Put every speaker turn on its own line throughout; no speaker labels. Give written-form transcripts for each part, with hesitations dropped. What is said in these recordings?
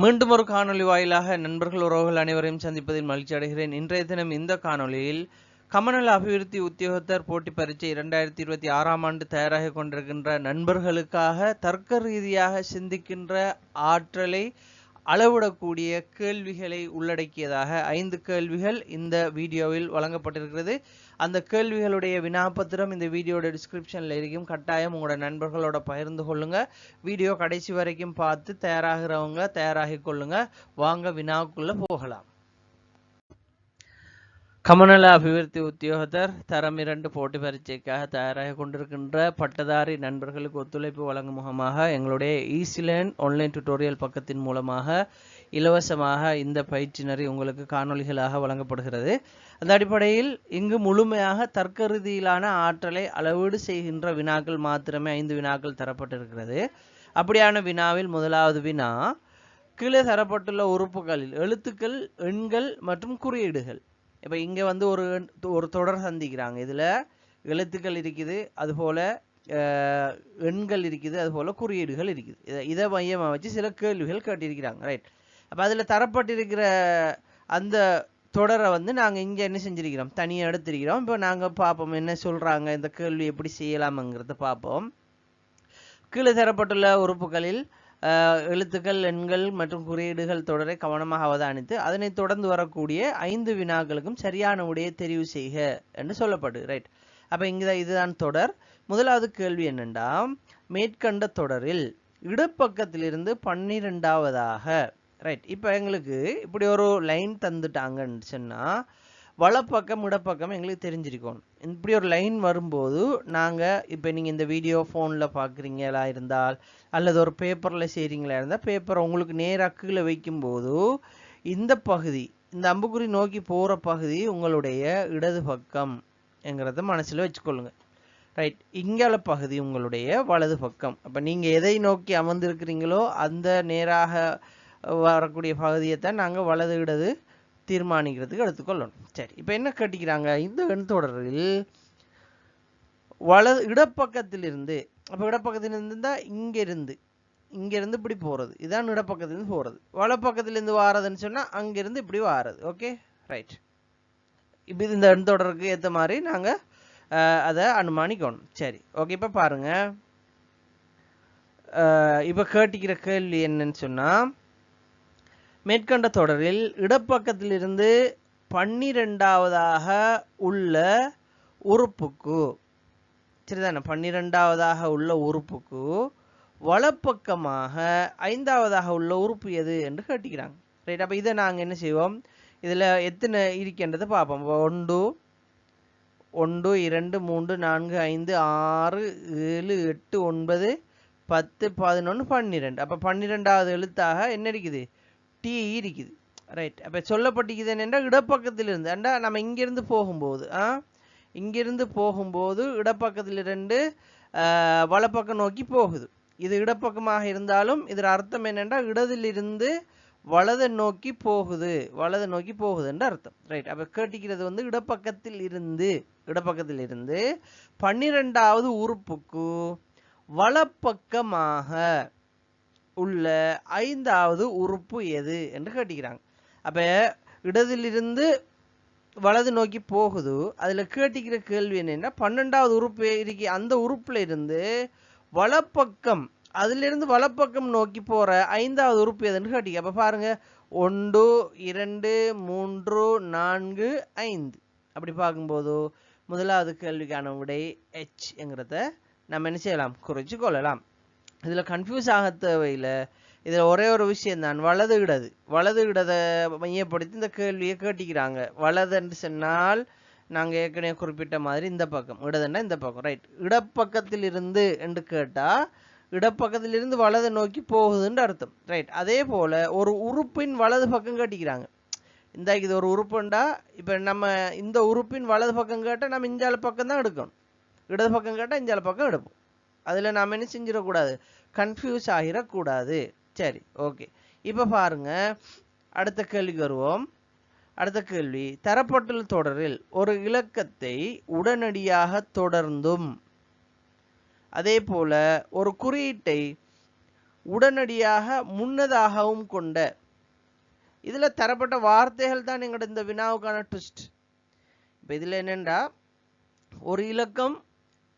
மீண்டும் ஒரு காணொலி வாயிலாக நண்பர்கள் உறவுகள் அனைவரையும் சந்திப்பதில் மகிழ்ச்சி அடைகிறேன். இன்றைய தினம் இந்த காணொலியில் கமநல அபிவிருத்தி உத்தியோகத்தர் போட்டி பரீட்சை 2026ஆம் ஆண்டு தயாராக கொண்டிருக்கின்ற நண்பர்களுக்காக தர்க்க ரீதியாக சிந்திக்கின்ற ஆற்றலை அளவிடக்கூடிய கேள்விகளை உள்ளடக்கியதாக 5 கேள்விகள் இந்த வீடியோவில் வழங்கப்பட்டிருக்கிறது. அந்த கேள்விகளுடைய வினாப்பத்திரம் இந்த வீடியோட டிஸ்கிரிப்ஷன்ல இருக்கும். கட்டாயம் உங்களோட நண்பர்களோட பகிர்ந்து கொள்ளுங்க. வீடியோ கடைசி வரைக்கும் பார்த்து தயாராகிறவங்க தயாராகி கொள்ளுங்க. வாங்க வினாவுக்குள்ள போகலாம். கமநல அபிவிருத்தி உத்தியோகத்தர் தரம் 2 போட்டி பரீட்சைக்காக தயாராக கொண்டிருக்கின்ற பட்டதாரி நண்பர்களுக்கு ஒத்துழைப்பு வழங்கும் முகமாக எங்களுடைய ஈஸிலேர்ன் ஆன்லைன் டியூட்டோரியல் பக்கத்தின் மூலமாக இலவசமாக இந்த பயிற்சி நெறி உங்களுக்கு காணொலிகளாக வழங்கப்படுகிறது. அந்த அடிப்படையில் இங்கு முழுமையாக தர்க்க ரீதியிலான ஆற்றலை அளவீடு செய்கின்ற வினாக்கள் மாத்திரமே 5 வினாக்கள் தரப்பட்டிருக்கிறது. அப்படியான வினாவில் முதலாவது வினா, கீழே தரப்பட்டுள்ள உறுப்புகளில் எழுத்துக்கள், எண்கள் மற்றும் குறியீடுகள். இப்போ இங்கே வந்து ஒரு தொடர் சந்திக்கிறாங்க. இதில் எழுத்துக்கள் இருக்குது, அதுபோல் எண்கள் இருக்குது, அதுபோல் குறியீடுகள் இருக்குது. இதை மையமாக வச்சு சில கேள்விகள் கேட்டிருக்கிறாங்க. ரைட். அப்போ அதில் தரப்பட்டிருக்கிற அந்த தொடரை வந்து நாங்கள் இங்கே என்ன செஞ்சிருக்கிறோம், தனியாக எடுத்திருக்கிறோம். இப்போ நாங்கள் பார்ப்போம் என்ன சொல்கிறாங்க, இந்த கேள்வி எப்படி செய்யலாம்ங்கிறத பார்ப்போம். கீழே தரப்பட்டுள்ள உறுப்புகளில் எழுத்துக்கள், எண்கள் மற்றும் குறியீடுகள் தொடரை கவனமாக அவதானித்து அதனைத் தொடர்ந்து வரக்கூடிய 5 வினாக்களுக்கும் சரியான விடையை தெரிவு செய்க என்று சொல்லப்படு. ரைட். அப்போ இங்கே இதுதான் தொடர். முதலாவது கேள்வி என்னென்னா, மேற்கண்ட தொடரில் இடப்பக்கத்திலிருந்து 12ஆவதாக. ரைட். இப்போ எங்களுக்கு இப்படி ஒரு லைன் தந்துட்டாங்கன்னு சொன்னால் வலப்பக்கம் இடப்பக்கம் எங்களுக்கு தெரிஞ்சிருக்கணும். இப்படி ஒரு லைன் வரும்போது நாங்கள் இப்போ நீங்கள் இந்த வீடியோ ஃபோனில் பார்க்குறீங்களா இருந்தால் அல்லது ஒரு பேப்பரில் செய்கிறீங்களா இருந்தால் பேப்பரை உங்களுக்கு நேராக கீழே வைக்கும்போது இந்த பகுதி, இந்த அம்புக்குறி நோக்கி போகிற பகுதி உங்களுடைய இடது பக்கம் என்கிறத மனசில் வச்சுக்கொள்ளுங்க. ரைட். இங்கால பகுதி உங்களுடைய வலது பக்கம். அப்போ நீங்கள் எதை நோக்கி அமர்ந்திருக்கிறீங்களோ அந்த நேராக வரக்கூடிய பகுதியை தான் நாங்கள் வலது இடது தீர்மானிக்கிறதுக்கு எடுத்துக்கொள்ளணும். சரி. இப்போ என்ன கட்டிக்கிறாங்க, இந்த எண் தொடரில் வலது இடப்பக்கத்திலிருந்து, அப்போ இடப்பக்கத்திலிருந்து தான் இங்கிருந்து இப்படி போகிறது, இதான் இடப்பக்கத்திலிருந்து போகிறது. வலப்பக்கத்திலிருந்து வாரதுன்னு சொன்னால் அங்கிருந்து இப்படி வாரது. Okay, right. இப்போ இந்த எண் தொடருக்கு ஏற்ற மாதிரி நாங்கள் அதை அனுமானிக்கணும். சரி, ஓகே. இப்போ பாருங்க, இப்போ கேட்டிக்கிற கேள்வி என்னன்னு சொன்னால், மேற்கண்ட தொடரில் இடப்பக்கத்திலிருந்து 12ஆவதாக உள்ள உறுப்புக்கு, சரிதானே, 12ஆவதாக உள்ள உறுப்புக்கு வலப்பக்கமாக 5ஆவதாக உள்ள உறுப்பு எது என்று கேட்டுக்கிறாங்க. ரைட். அப்போ இதை நாங்கள் என்ன செய்வோம், இதில் எத்தனை இருக்கின்றதை பார்ப்போம். 1 2 3 4 5 6 7 8 9 10 11 12. அப்போ 12ஆவது எழுத்தாக என்ன இருக்குது, டி இருக்குது. ரைட். அப்போ சொல்லப்பட்டிருக்குது என்னென்னா, இடப்பக்கத்திலிருந்து ஏண்டா நம்ம இங்கிருந்து போகும்போது இடப்பக்கத்திலிருந்து வலப்பக்கம் நோக்கி போகுது. இது இடப்பக்கமாக இருந்தாலும் இதில் அர்த்தம் என்னென்னா இடதிலிருந்து வலதை நோக்கி போகுதுன்ற அர்த்தம். ரைட். அப்போ கேட்டிக்கிறது வந்து இடப்பக்கத்தில் இருந்து 12ஆவது உறுப்புக்கு வலப்பக்கமாக உள்ள 5ஆவது உறுப்பு எது என்று கேட்டிக்கிறாங்க. அப்போ இடதிலிருந்து வலது நோக்கி போகுது. அதில் கேட்டிக்கிற கேள்வி என்னன்னா, 12ஆவது உறுப்பு இருக்கு, அந்த உறுப்புல இருந்து வலப்பக்கம், அதிலிருந்து வலப்பக்கம் நோக்கி போற 5ஆவது உறுப்பு எதுன்னு கேட்டிக்க. அப்போ பாருங்க, 1 2 3 4 5. அப்படி பார்க்கும்போது முதலாவது கேள்விக்கான விடை H என்கிறத நம்ம என்ன செய்யலாம், குறிச்சு கொள்ளலாம். இதில் கன்ஃபியூஸ் ஆக தேவையில்லை. இதில் ஒரே ஒரு விஷயம் தான், வலது இடதை மையப்படுத்தி இந்த கேள்வியை கேட்டிக்கிறாங்க. வலதுன்னு சொன்னால் நாங்கள் ஏற்கனவே குறிப்பிட்ட மாதிரி இந்த பக்கம், இடதுன்னா இந்த பக்கம். ரைட். இடப்பக்கத்தில் இருந்து என்று கேட்டால் இடப்பக்கத்திலிருந்து வலது நோக்கி போகுதுன்னு அர்த்தம். ரைட். அதே போல் ஒரு உறுப்பின் வலது பக்கம் கேட்டிக்கிறாங்க. இது ஒரு உறுப்புண்டா, இப்போ நம்ம இந்த உறுப்பின் வலது பக்கம் கேட்டால் நம்ம இஞ்சால பக்கம் தான் எடுக்கணும், இடது பக்கம் கேட்டால் இஞ்சால பக்கம் எடுப்போம். அதில் நாம் என்ன செஞ்சிடக்கூடாது, கன்ஃபியூஸ் ஆகிடக்கூடாது. சரி, ஓகே. இப்போ பாருங்க, அடுத்த கேள்விக்கு வருவோம். அடுத்த கேள்வி, தரப்பட்டுள்ள தொடரில் ஒரு இலக்கத்தை உடனடியாக தொடர்ந்தும் அதே போல ஒரு குறியீட்டை உடனடியாக முன்னதாகவும் கொண்ட. இதுல தரப்பட்ட வார்த்தைகள் தான் எங்களோட இந்த வினாவுக்கான ட்விஸ்ட். இப்ப இதுல என்னண்டா ஒரு இலக்கம்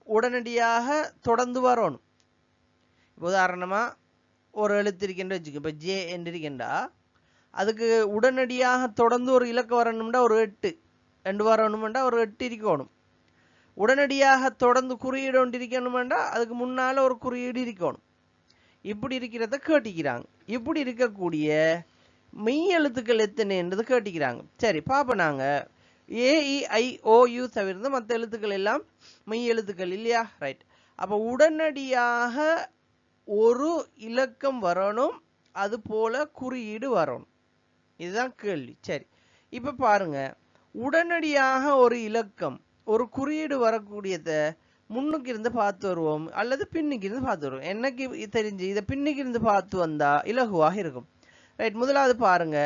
உடனடியாக தொடர்ந்து வரணும். உதாரணமா ஒரு எழுத்து இருக்கின்ற வச்சுக்க, இப்ப ஜே என்று இருக்கின்றா அதுக்கு உடனடியாக தொடர்ந்து ஒரு இலக்கம் வரணும்டா ஒரு 8 2 வரணும்டா ஒரு 8 இருக்கணும். உடனடியாக தொடர்ந்து குறியீடு ஒன்று இருக்கணும்டா அதுக்கு முன்னால ஒரு குறியீடு இருக்கணும். இப்படி இருக்கிறத கேட்டிக்கிறாங்க. இப்படி இருக்கக்கூடிய மெய் எழுத்துக்கள் எத்தனைன்றது கேட்டிக்கிறாங்க. சரி பாப்ப நாங்க AEIOU தவிர்த்து மற்ற எழுத்துக்கள் எல்லாம் மெய் எழுத்துக்கள் இல்லையா? ரைட். அப்ப உடனடியாக ஒரு இலக்கம் வரணும், அது போல குறியீடு வரணும். இதுதான் கேள்வி. சரி இப்ப பாருங்க, உடனடியாக ஒரு இலக்கம் ஒரு குறியீடு வரக்கூடியத முன்னுக்கு இருந்து பார்த்து வருவோம் அல்லது பின்னுக்கு இருந்து பார்த்து வருவோம். எனக்கு தெரிஞ்சு இதை பின்னுக்கு இருந்து பார்த்து வந்தா இலகுவாக இருக்கும். ரைட். முதலாவது பாருங்க,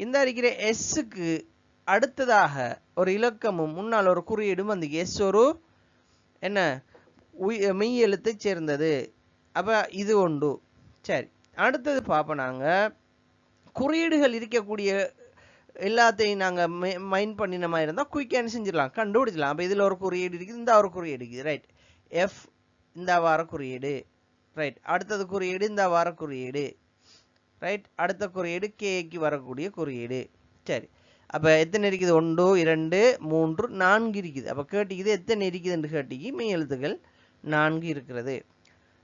இந்த இருக்கிற எஸ்ஸுக்கு அடுத்ததாக ஒரு இலக்கமும் முன்னால் ஒரு குறியீடும் வந்து எஸ் ஒரு என்ன மெய் எழுத்தை சேர்ந்தது. அப்ப இது உண்டு. சரி அடுத்தது பார்ப்போம். நாங்க குறியீடுகள் இருக்கக்கூடிய எல்லாத்தையும் நாங்க மைண்ட் பண்ணின மாதிரி இருந்தா குயிக்கான செஞ்சிடலாம், கண்டுபிடிச்சலாம். அப்ப இதுல ஒரு குறியீடு இருக்குது, இந்த ஒரு குறியீடு இருக்குது. ரைட். எஃப் இந்த வார குறியீடு. ரைட். அடுத்தது குறியீடு இந்த வார குறியீடு. ரைட். அடுத்த குறியீடு கேக்கு வரக்கூடிய குறியீடு. சரி அப்ப எத்தனை இருக்குது? 1 2 3 4 இருக்குது. அப்ப கேட்டிக்குது எத்தனை இருக்குதுன்னு கேட்டிக்கு மெய் எழுத்துக்கள் 4 இருக்கிறது.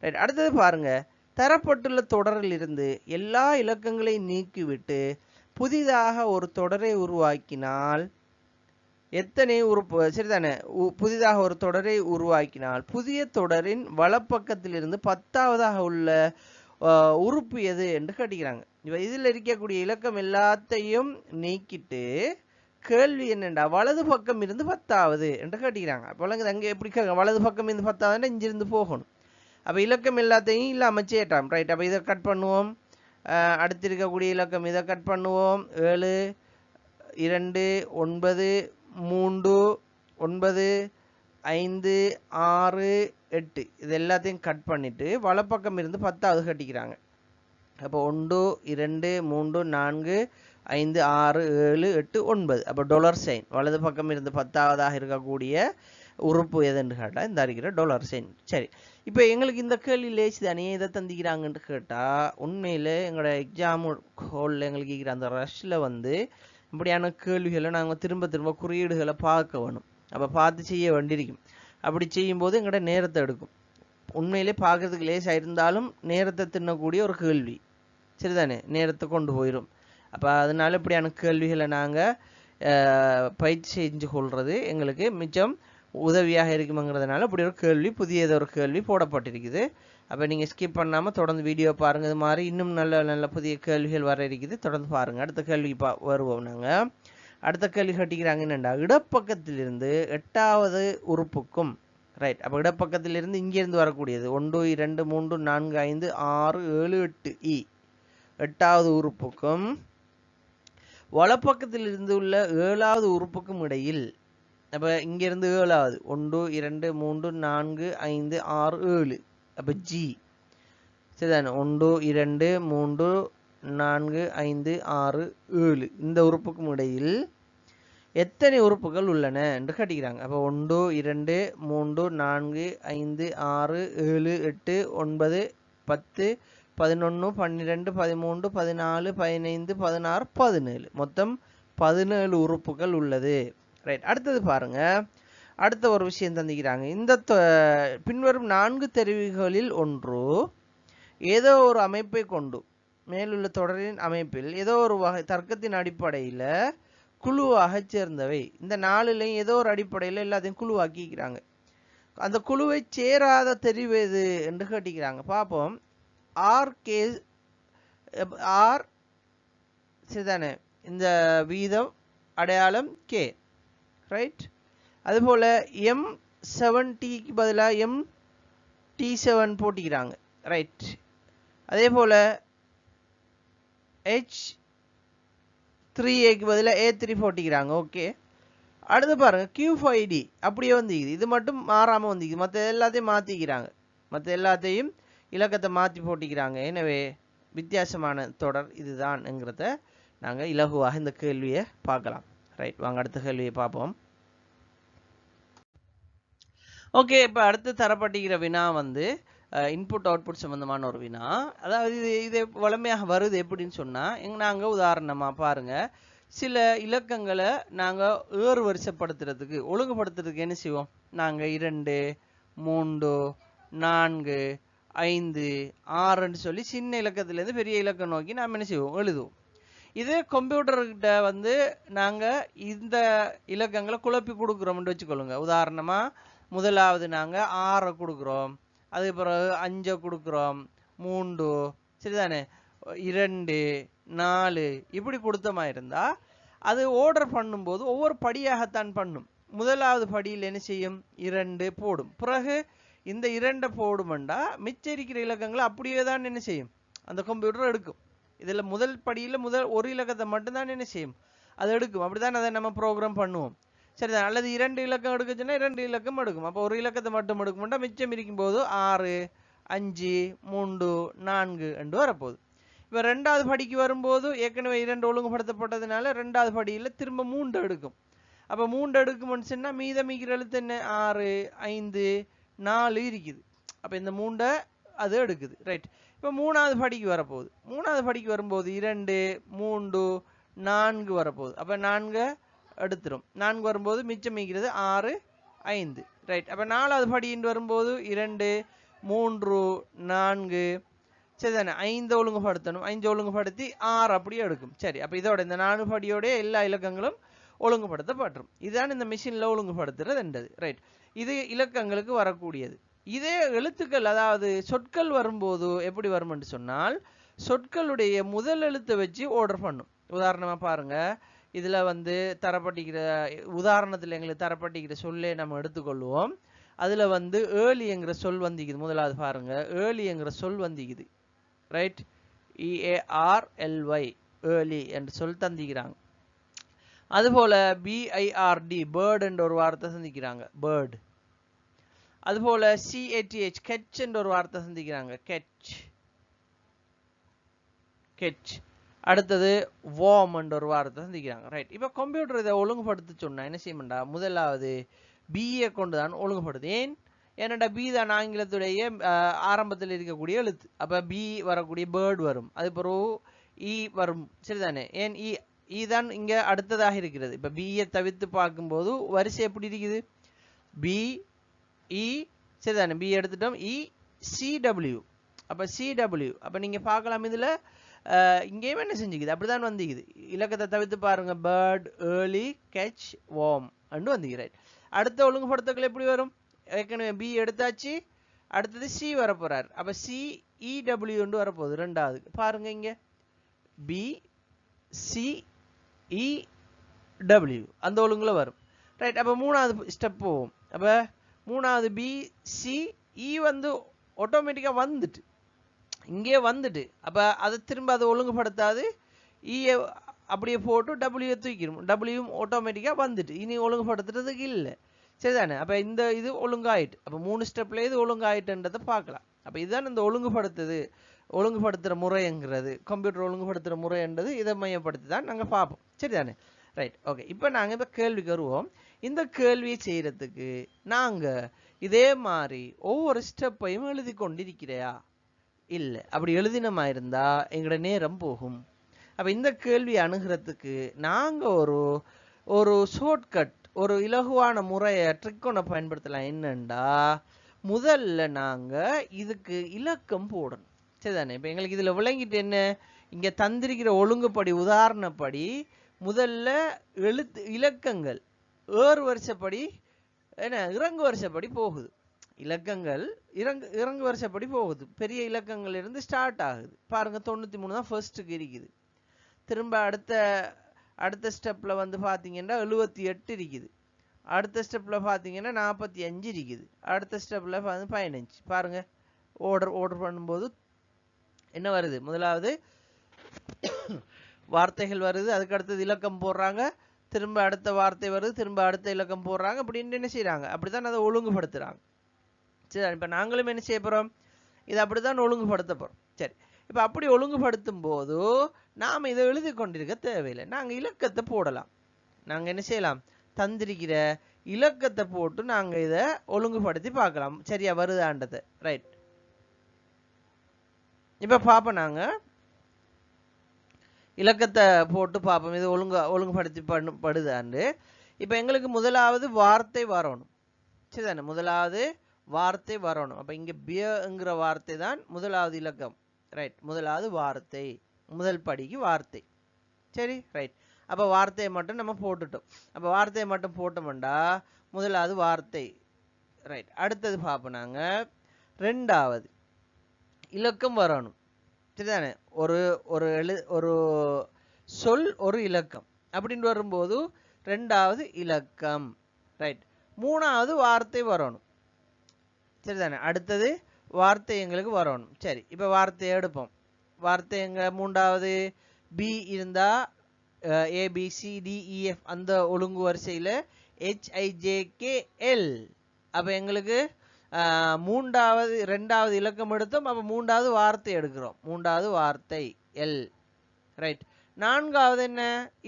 ரைட். அடுத்தது பாருங்க, தரப்பட்டுள்ள தொடரில் இருந்து எல்லா இலக்கங்களையும் நீக்கிவிட்டு புதிதாக ஒரு தொடரை உருவாக்கினால் எத்தனை உறுப்பு? சரிதானே? புதிதாக ஒரு தொடரை உருவாக்கினால் புதிய தொடரின் வலப்பக்கத்திலிருந்து 10ஆவதாக உள்ள உறுப்பு எது என்று கேட்டுக்கிறாங்க. இப்ப இதுல இருக்கக்கூடிய இலக்கம் எல்லாத்தையும் நீக்கிட்டு கேள்வி என்னண்டா வலது பக்கம் இருந்து 10ஆவது என்று கேட்டுக்கிறாங்க. அப்ப அங்க எப்படி வலது பக்கம் இருந்து 10ஆவதுன்னா இங்கிருந்து போகணும். அப்ப இலக்கம் எல்லாத்தையும் இல்லாம சேட்டாம். ரைட். அப்ப இதை கட் பண்ணுவோம். அடுத்து இருக்கக்கூடிய இலக்கம் இதை கட் பண்ணுவோம். 7 2 9 3 9 5 6 8 இது எல்லாத்தையும் கட் பண்ணிட்டு வலப்பக்கம் இருந்து 10ஆவது கட்டிக்கிறாங்க. அப்போ 1 2 3 4 5 6 7 8 9. அப்போ டாலர் சைன் வலது பக்கம் இருந்து 10ஆவதாக இருக்கக்கூடிய உறுப்பு எதுன்னு கேட்டா இந்த இருக்கிற டாலர் சைன். சரி இப்போ எங்களுக்கு இந்த கேள்வி லேசி தானே இதை தந்திக்கிறாங்கன்னு கேட்டா உண்மையில எங்களோட எக்ஸாம் ஹோல்ல எங்களுக்கு இருக்கிற அந்த ரஷ்ல வந்து இப்படியான கேள்விகளை நாங்கள் திரும்ப திரும்ப குறியீடுகளை பார்க்க வேணும். அப்போ பார்த்து செய்ய வேண்டியிருக்கும். அப்படி செய்யும்போது எங்களோட நேரத்தை எடுக்கும். உண்மையிலே பார்க்கறதுக்கு லேசாக இருந்தாலும் நேரத்தை தின்னக்கூடிய ஒரு கேள்வி. சரிதானே? நேரத்தை கொண்டு போயிடும். அப்போ அதனால இப்படியான கேள்விகளை நாங்கள் பயிற்சி செஞ்சு கொள்வது எங்களுக்கு மிச்சம் உதவியாக இருக்குங்கிறதுனால இப்படி ஒரு கேள்வி புதியது ஒரு கேள்வி போடப்பட்டிருக்குது. அப்போ நீங்கள் ஸ்கிப் பண்ணாமல் தொடர்ந்து வீடியோ பாருங்கள். இது மாதிரி இன்னும் நல்ல நல்ல புதிய கேள்விகள் வர இருக்குது, தொடர்ந்து பாருங்கள். அடுத்த கேள்வி வருவோம். நாங்கள் அடுத்த கேள்வி கட்டிக்கிறாங்க என்னென்னா இடப்பக்கத்திலிருந்து 8ஆவது உறுப்புக்கும். ரைட். அப்போ இடப்பக்கத்திலிருந்து இங்கேருந்து வரக்கூடியது 1 2 3 4 5 6 7 8 இ 8ஆவது உறுப்புக்கும் வலப்பக்கத்தில் இருந்து உள்ள 7ஆவது உறுப்புக்கும் இடையில். அப்போ இங்கிருந்து 7ஆவது 1 2 3 4 5 6 7. அப்போ ஜி. சரிதானே? 1 2 3 4 5 6 7 இந்த உறுப்புக்கும் இடையில் எத்தனை உறுப்புகள் உள்ளன என்று கேட்டுக்கிறாங்க. அப்போ 1 2 3 4 5 6 7 8 9 10 11 12 13 14 15 16 17 மொத்தம் 17 உறுப்புகள் உள்ளது. ரைட். அடுத்தது பாருங்க, அடுத்த ஒரு விஷயம் தந்திக்கிறாங்க. இந்த பின்வரும் 4 தெரிவுகளில் ஒன்று ஏதோ ஒரு அமைப்பை கொண்டு மேலுள்ள தொடரின் அமைப்பில் ஏதோ ஒரு வகை தர்க்கத்தின் அடிப்படையில் குழுவாக சேர்ந்தவை. இந்த 4லையும் ஏதோ ஒரு அடிப்படையில் எல்லாத்தையும் குழுவாக்கிக்கிறாங்க. அந்த குழுவை சேராத தெரிவு எது என்று கேட்டிக்கிறாங்க. பார்ப்போம். R K R. சரிதானே? இந்த வீதம் அடையாளம் கே. ரைட். அதுபோல M7Tக்கு பதிலாக MT7 போட்டிக்கிறாங்க. ரைட். அதே போல H3Aக்கு பதிலாக A3 போட்டிக்கிறாங்க. ஓகே. அடுத்து பாருங்க Q5D அப்படியே வந்து இது மட்டும் மாறாம வந்து மற்ற எல்லாத்தையும் மாத்திக்கிறாங்க. மற்ற எல்லாத்தையும் இலக்கத்தை மாற்றி போட்டிக்கிறாங்க. எனவே வித்தியாசமான தொடர் இதுதான்ங்கிறத நாங்கள் இலகுவாக இந்த கேள்வியை பார்க்கலாம். ரைட், வாங்க அடுத்த கேள்வியை பார்ப்போம். ஓகே, இப்போ அடுத்து தரப்பட்டிருக்கிற வினா வந்து இன்புட் அவுட்புட் சம்பந்தமான ஒரு வினா. அதாவது இது வளமையாக வருது எப்படின்னு சொன்னால், நாங்கள் உதாரணமாக பாருங்கள், சில இலக்கங்களை நாங்கள் ஏறு வரிசைப்படுத்துறதுக்கு ஒழுங்குபடுத்துறதுக்கு என்ன செய்வோம்? நாங்கள் 2, 3, 4, 5, 6ன்னு சொல்லி சின்ன இலக்கத்திலேருந்து பெரிய இலக்கம் நோக்கி நாம் என்ன செய்வோம்? எழுதுவோம். இதே கம்ப்யூட்டர்கிட்ட வந்து நாங்கள் இந்த இலக்கங்களை குழப்பி கொடுக்குறோம்னு வச்சுக்கொள்ளுங்க. உதாரணமாக முதலாவது நாங்கள் 6 கொடுக்குறோம், அதுக்கு பிறகு 5 கொடுக்குறோம், 3 சரிதானே, 2, 4 இப்படி கொடுத்தமா இருந்தால் அது ஆர்டர் பண்ணும்போது ஒவ்வொரு படியாகத்தான் பண்ணும். முதலாவது படியில் என்ன செய்யும்? 2 போடும். பிறகு இந்த 2 போடுமெண்டா மிச்சம் இருக்கிற இலக்கங்களை அப்படியே தான் என்ன செய்யும்? அந்த கம்ப்யூட்டர் எடுக்கும். இதில் முதல் படியில் ஒரு இலக்கத்தை மட்டும்தான் என்ன செய்யும்? அது எடுக்கும். அப்படிதான் அதை நம்ம ப்ரோக்ராம் பண்ணுவோம். சரிதான். அல்லது 2 இலக்கம் எடுக்குச்சுன்னா 2 இலக்கம் எடுக்கும். அப்போ ஒரு இலக்கத்தை மட்டும் எடுக்கும்னா மிச்சம் இருக்கும்போது 6, 5, 3, 4 என்று வரப்போகுது. இப்போ 2வது படிக்கு வரும்போது ஏற்கனவே 2 ஒழுங்குபடுத்தப்பட்டதுனால 2வது படியில் திரும்ப 3 எடுக்கும். அப்போ 3 எடுக்கும்னு சொன்னால் மீதமிக்கிற எழுத்து என்ன? 6, 5, 4 இருக்குது. அப்போ இந்த 3 அது எடுக்குது. ரைட். இப்போ 3வது படிக்கு வரப்போகுது. 3வது படிக்கு வரும்போது 2, 3, 4 வரப்போகுது. அப்போ 4 எடுத்துரும். 4 வரும்போது மிச்சம் மிக்கிறது 6, 5. ரைட். அப்போ 4வது படின்னு வரும்போது 2, 3, 4 சரிதானே, 5 ஒழுங்குபடுத்தணும். 5 ஒழுங்குபடுத்தி 6 அப்படியே எடுக்கும். சரி, அப்போ இதோட இந்த 4 படியோட எல்லா இலக்கங்களும் ஒழுங்குபடுத்தப்பட்டுரும். இதுதான் இந்த மிஷினில் ஒழுங்குபடுத்துறது. ரைட். இது இலக்கங்களுக்கு வரக்கூடியது. இதே எழுத்துக்கள், அதாவது சொற்கள் வரும்போது எப்படி வரும்னு சொன்னால், சொற்களுடைய முதல் எழுத்தை வச்சு ஆர்டர் பண்ணும். உதாரணமாக பாருங்க, இதில் வந்து தரப்பட்டிருக்கிற உதாரணத்தில் எங்களுக்கு தரப்பட்டிருக்கிற சொல்லே நம்ம எடுத்துக்கொள்வோம். அதில் வந்து ஏர்லிங்கிற சொல் வந்திக்குது. முதலாவது பாருங்க, ஏர்லிங்கிற சொல் வந்திக்குது. ரைட். EARLY ஏர்லி என்று சொல் தந்திக்கிறாங்க. அதுபோல BIRD பேர்டு என்ற ஒரு வார்த்தை சந்திக்கிறாங்க, பேர்டு. அதுபோல CATH கெட்ச் என்ற ஒரு வார்த்தை சந்திக்கிறாங்க, கெட்ச், கெட்ச். அடுத்தது வார்ம் என்ற ஒரு வார்த்தை சந்திக்கிறாங்க. ரைட். இப்போ கம்ப்யூட்டர் இதை ஒழுங்குபடுத்த சொன்னா என்ன செய்யணும்டா? முதலாவது பிஏ கொண்டு தான் ஒழுங்குபடுது. ஏன்னடா பி தான் ஆங்கிலத்துடைய ஆரம்பத்தில் இருக்கக்கூடிய எழுத்து. அப்போ பி வரக்கூடிய பேர்டு வரும், அது பிறகு இ வரும். சரிதானே? ஏன் இ தான் இங்கே அடுத்ததாக இருக்கிறது. இப்போ பிஏ தவிர்த்து பார்க்கும்போது வரிசை எப்படி இருக்குது? பி இ சரிதானே, பி எடுத்துட்டோம், இ CW. அப்போ CW. அப்போ நீங்கள் பார்க்கலாம் இதில் இங்கேயும் என்ன செஞ்சுக்குது? அப்படிதான் வந்துக்குது. இலக்கத்தை தவிர்த்து பாருங்க, bird, early, catch, worm and வந்துக்கு. ரைட். அடுத்த ஒழுங்குபடுத்தங்கள் எப்படி வரும்? ஏற்கனவே பி எடுத்தாச்சு, அடுத்தது சி வரப்போறார். அப்போ CEW வரப்போகுது ரெண்டாவது. பாருங்க இங்கே BCEW அந்த ஒழுங்குல வரும். ரைட். அப்போ மூணாவது ஸ்டெப் போவோம். அப்போ மூணாவது BCE வந்து ஆட்டோமேட்டிக்காக வந்துட்டு இங்கே வந்துட்டு, அப்போ அதை திரும்ப அதை ஒழுங்குபடுத்தாது, இஏ அப்படியே போட்டு டபிள்யூ தூக்கிடும். டபிள்யூ ஆட்டோமேட்டிக்காக வந்துட்டு இனி ஒழுங்குபடுத்துறதுக்கு இல்லை. சரிதானே? அப்போ இந்த இது ஒழுங்காயிட்டு. அப்போ 3 ஸ்டெப்ல இது ஒழுங்காயிட்டுன்றதை பார்க்கலாம். அப்போ இதுதான் இந்த ஒழுங்குபடுத்துகிற முறைங்கிறது, கம்ப்யூட்டர் ஒழுங்குபடுத்துகிற முறைன்றது இதை மையப்படுத்தி தான் நாங்கள் பார்ப்போம். சரிதானே? ரைட். ஓகே. இப்போ நாங்கள் இப்போ கேள்விக்கு வருவோம். இந்த கேள்வியை செய்கிறதுக்கு நாங்கள் இதே மாதிரி ஒவ்வொரு ஸ்டெப்பையும் எழுதி கொண்டிருக்கிறையா? இல்லை. அப்படி எழுதினமா இருந்தால் எங்களோட நேரம் போகும். அப்போ இந்த கேள்வி அணுகிறதுக்கு நாங்கள் ஒரு ஷார்ட்கட், ஒரு இலகுவான முறையை ட்ரிக் ஒன்று பயன்படுத்தலாம். என்னண்டா, முதல்ல நாங்கள் இதுக்கு இலக்கம் போடணும். சரிதானே? இப்போ எங்களுக்கு இதில் விளங்கிட்டு என்ன, இங்கே தந்திருக்கிற ஒழுங்குப்படி உதாரணப்படி முதல்ல இலக்கங்கள் ஏறு வரிசைப்படி என்ன இறங்கு வரிசைப்படி போகுது. இலக்கங்கள் இறங்கு வரிசைப்படி போகுது. பெரிய இலக்கங்கள் இருந்து ஸ்டார்ட் ஆகுது. பாருங்க, 93 தான் ஃபர்ஸ்ட்டுக்கு இருக்குது. திரும்ப அடுத்த ஸ்டெப்பில் வந்து பார்த்தீங்கன்னா 78 இருக்குது. அடுத்த ஸ்டெப்பில் பார்த்தீங்கன்னா 45 இருக்குது. அடுத்த ஸ்டெப்பில் 15. பாருங்க, ஆர்டர் பண்ணும்போது என்ன வருது? முதலாவது வார்த்தைகள் வருது, அதுக்கு அடுத்தது இலக்கம் போடுறாங்க, திரும்ப அடுத்த வார்த்தை வருது, திரும்ப அடுத்த இலக்கம் போடுறாங்க. அப்படின்னு என்ன செய்யறாங்க? அப்படித்தான் அதை ஒழுங்குபடுத்துறாங்க. சரி. இப்போ நாங்களும் என்ன செய்ய போகிறோம்? இது அப்படித்தான் ஒழுங்குபடுத்த போறோம். சரி, இப்ப அப்படி ஒழுங்குபடுத்தும் போது நாம இதை எழுதி கொண்டிருக்க தேவையில்லை. நாங்க இலக்கத்தை போடலாம். நாங்க என்ன செய்யலாம், தந்திருக்கிற இலக்கத்தை போட்டு நாங்க இதை ஒழுங்குபடுத்தி பார்க்கலாம் சரியா வருதாண்டது. ரைட், இப்ப பாப்போம். நாங்க இலக்கத்தை போட்டு பார்ப்போம் இது ஒழுங்குபடுத்தி படுதாண்டு. இப்ப எங்களுக்கு முதலாவது வார்த்தை வரணும் சரிதானே, முதலாவது வார்த்தை வரணும். அப்ப இங்க பியங்கிற வார்த்தை தான் முதலாவது இலக்கம். ரைட், முதலாவது வார்த்தை, முதல் படிக்கு வார்த்தை. சரி, ரைட். அப்ப வார்த்தையை மட்டும் நம்ம போட்டுட்டோம். அப்ப வார்த்தையை மட்டும் போட்டோம்டா முதலாவது வார்த்தை. ரைட், அடுத்தது பார்ப்போம். நாங்க ரெண்டாவது இலக்கம் வரணும் சரிதானே, ஒரு சொல் ஒரு இலக்கம் அப்படின்னு வரும்போது ரெண்டாவது இலக்கம். ரைட், மூணாவது வார்த்தை வரணும் சரிதானே, அடுத்தது வார்த்தை எங்களுக்கு வரணும். சரி, இப்ப வார்த்தையை எடுப்போம். வார்த்தை எங்க மூன்றாவது பி இருந்தா ABCDEF அந்த ஒழுங்கு வரிசையில HIJKL. அப்ப எங்களுக்கு ரெண்டாவது இலக்கம் எடுத்தோம். அப்ப மூன்றாவது வார்த்தை எடுக்கிறோம், மூன்றாவது வார்த்தை L. ரைட், நான்காவது என்ன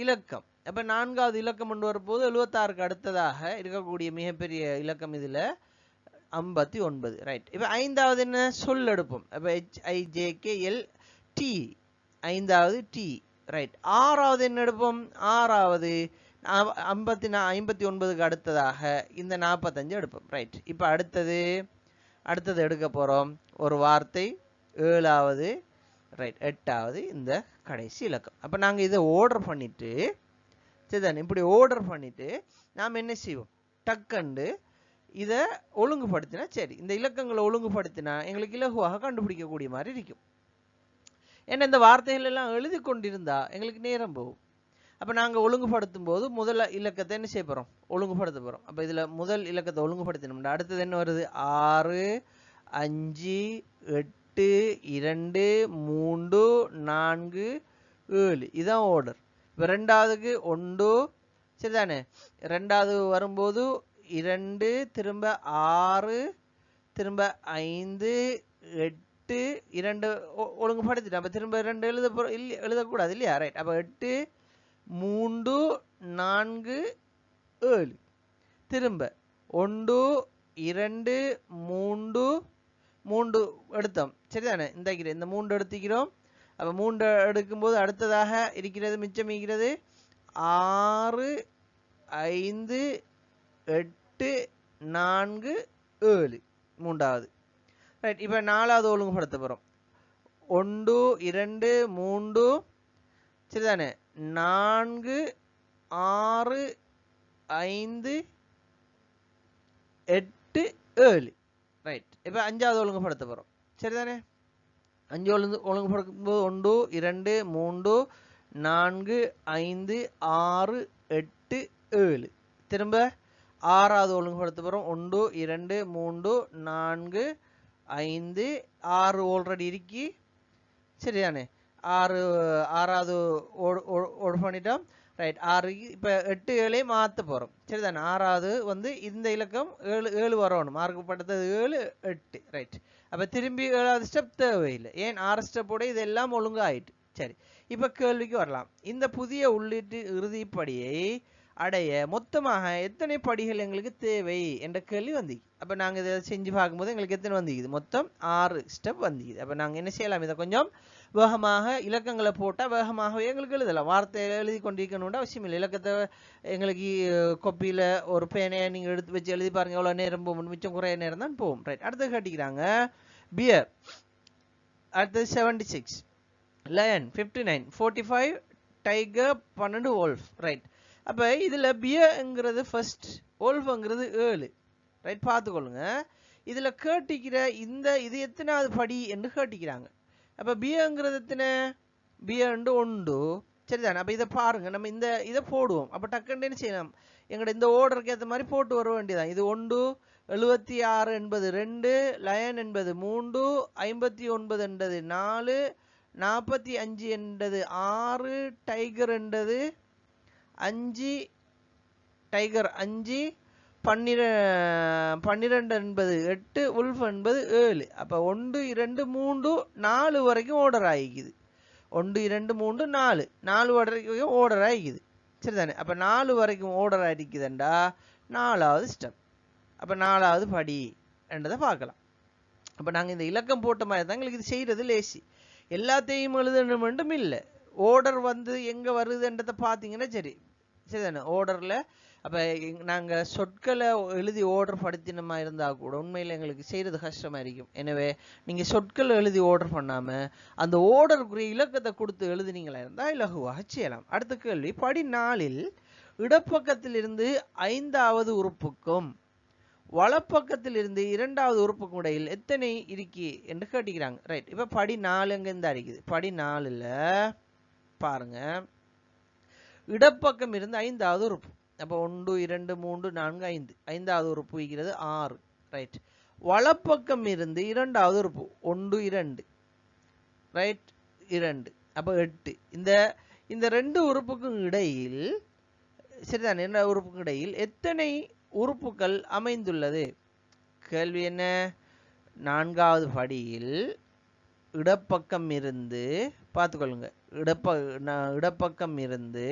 இலக்கம். அப்ப நான்காவது இலக்கம் கொண்டு வரும்போது 76க்கு அடுத்ததாக இருக்கக்கூடிய மிகப்பெரிய இலக்கம் இதுல 59. ரைட், இப்ப ஐந்தாவது என்ன சொல் எடுப்போம். அப்ப HIJKLT, ஐந்தாவது T. ரைட், ஆறாவது என்ன எடுப்போம், ஆறாவது 59க்கு அடுத்ததாக இந்த 45 எடுப்போம். ரைட், இப்ப அடுத்தது எடுக்க போறோம் ஒரு வார்த்தை, ஏழாவது. ரைட், எட்டாவது இந்த கடைசி இலக்கம். அப்ப நாங்க இதை ஆர்டர் பண்ணிட்டு சரிதான், இப்படி ஆர்டர் பண்ணிட்டு நாம் என்ன செய்வோம், டக்கண்டு இதை ஒழுங்குபடுத்தினா சரி, இந்த இலக்கங்களை ஒழுங்குபடுத்தினா எங்களுக்கு இலகுவாக கண்டுபிடிக்கக்கூடிய மாதிரி இருக்கும். ஏன்னா இந்த வார்த்தைகள் எல்லாம் எழுதி கொண்டிருந்தா எங்களுக்கு நேரம் போகும். அப்ப நாங்க ஒழுங்குபடுத்தும் போது முதல் இலக்கத்தை என்ன செய்ய போறோம், ஒழுங்குபடுத்த போறோம். அப்ப இதுல முதல் இலக்கத்தை ஒழுங்குபடுத்தினோம்னா அடுத்தது என்ன வருது, 6 5 8 2 3 4 7. இதான் ஆர்டர். இப்ப ரெண்டாவதுக்கு 1 சரிதானே, ரெண்டாவது வரும்போது 2 திரும்ப 6 திரும்ப 5 8 2 ஒழுங்குபடுத்திட்டோம். அப்ப திரும்ப 2 எழுதக்கூடாது இல்லையா. ரைட், அப்ப 8 3 4 7 திரும்ப 1 2 3 எடுத்தோம் சரிதானே, இந்த 3 எடுத்துக்கிறோம். அப்ப 3 எடுக்கும்போது அடுத்ததாக இருக்கிறது மிச்சம் இருக்கிறது 6 5 8 4 7 மூன்றாவது. ரைட், இப்ப நாலாவது ஒழுங்குபடுத்த போறோம். 1 2 3 சரிதானே, 4 6 5 8 7. ரைட், இப்ப அஞ்சாவது ஒழுங்குபடுத்த போறோம் சரிதானே. 5 ஒழுங்குபடுத்தும் போது 1 2 3 4 5 6 8 7. திரும்ப ஆறாவது ஒழுங்குபடுத்த போறோம். 1 2 3 4 5 6 ஆல்ரெடி இருக்கி சரிதானே, ஆறாவது ஓடு பண்ணிட்டோம். ரைட், 6 இப்ப 8 7 மாத்த போறோம் சரிதானே. ஆறாவது வந்து இந்த இலக்கம் 7 வரணும், மார்க்கு பட்டது 7 8. ரைட், அப்ப திரும்பி 7வது ஸ்டெப் தேவையில்லை, ஏன் 6 ஸ்டெப்போட இதெல்லாம் ஒழுங்கா ஆயிட்டு. சரி, இப்ப கேள்விக்கு வரலாம். இந்த புதிய உள்ளீட்டு இறுதிப்படியை அடைய மொத்தமாக எத்தனை படிகள் எங்களுக்கு தேவை என்ற கேள்வி வந்து. அப்ப நாங்க இதை செஞ்சு பார்க்கும்போது எங்களுக்கு எத்தனை வந்துக்குது, மொத்தம் 6 ஸ்டெப் வந்துக்குது. அப்ப நாங்க என்ன செய்யலாம், இதை கொஞ்சம் வேகமாக இலக்கங்களை போட்டா வேகமாகவே எங்களுக்கு எழுதலாம். வார்த்தையில எழுதி கொண்டிருக்கணும்னு அவசியம் இல்லை. இலக்கத்தை எங்களுக்கு கொப்பியில ஒரு பேனையை நீங்க எடுத்து வச்சு எழுதி பாருங்க, எவ்வளவு நேரம் போகும், மிச்சம் குறைய நேரம் தான் போகும். ரைட், அடுத்தது காட்டிக்கிறாங்க பியர். அடுத்தது 76, லயன் 59, 45, டைகர் 12, wolf. ரைட், அப்ப இதுல பியர்ங்கிறது ஃபர்ஸ்ட், wolfங்கிறது 7. ரைட், பார்த்துக்கொள்ளுங்க. இதுல கேட்டிக்கிற இது எத்தனாவது படி என்று கேட்டிக்கிறாங்க. அப்ப பியர்ங்கிறது எத்தனை, பியர் 1 சரிதானே. அப்ப இதை பாருங்க, நம்ம இதை போடுவோம். அப்ப டக்குன்னு என்ன செய்யலாம், எங்கட இந்த ஓர்டருக்கு ஏற்ற மாதிரி போட்டு வர வேண்டியதான். இது 1, 76 என்பது 2, லயன் என்பது 3, 59 என்பது 4, 45 என்பது 6, டைகர் என்பது 5, டைகர் 5, 12 என்பது 8, உல்ஃப் என்பது 7. அப்போ 1 2 3 4 வரைக்கும் ஆர்டர் ஆகிக்குது. 1 2 3 4 4 வரைக்கும் ஆர்டர் ஆகிக்குது. சரிதானே? அப்போ 4 வரைக்கும் ஆர்டர் ஆகிக்குதுண்டா 4வது ஸ்டெப். அப்போ 4வது படி என்றதை பார்க்கலாம். அப்போ நாங்கள் இந்த இலக்கம் போட்ட மாதிரி தான் எங்களுக்கு இது செய்கிறது லேசி. எல்லாத்தையும் எழுதணும் மட்டும் இல்லை, ஆர்டர் வந்து எங்கே வருதுன்றதை பார்த்தீங்கன்னா சரிதானே? ஆர்டரில் அப்போ நாங்கள் சொற்களை எழுதி ஆர்டர் படுத்தினமா இருந்தால் கூட உண்மையில் எங்களுக்கு செய்கிறது கஷ்டமாக இருக்கும். எனவே நீங்கள் சொற்களை எழுதி ஆர்டர் பண்ணாமல் அந்த ஆர்டருக்குரிய இலக்கத்தை கொடுத்து எழுதினீங்களா இருந்தால் இலகுவாக செய்யலாம். அடுத்த கேள்வி, படி 4ல் இடப்பக்கத்தில் இருந்து 5வது உறுப்புக்கும் வலப்பக்கத்தில் இருந்து 2வது உறுப்புக்கும் இடையில் எத்தனை இருக்கி என்று கேட்டுக்கிறாங்க. ரைட். இப்போ படி 4 எங்க இருந்து இருக்குது? படி 4ல் பாருங்க, இடப்பக்கம் இருந்து 5வது உறுப்பு. அப்போ 1 2 3 4 5 5வது உறுப்பு இருக்கிறது 6. ரைட். வலப்பக்கம் இருந்து 2வது உறுப்பு 1 2 ரைட் 2 அப்போ 8. இந்த 2 உறுப்புக்கும் இடையில் சரிதானே? 2 உறுப்புக்கும் இடையில் எத்தனை உறுப்புகள் அமைந்துள்ளது? கேள்வி என்ன? 4வது படியில் இடப்பக்கம் இருந்து பார்த்துக்கொள்ளுங்க, இடப்பக்கம் இருந்து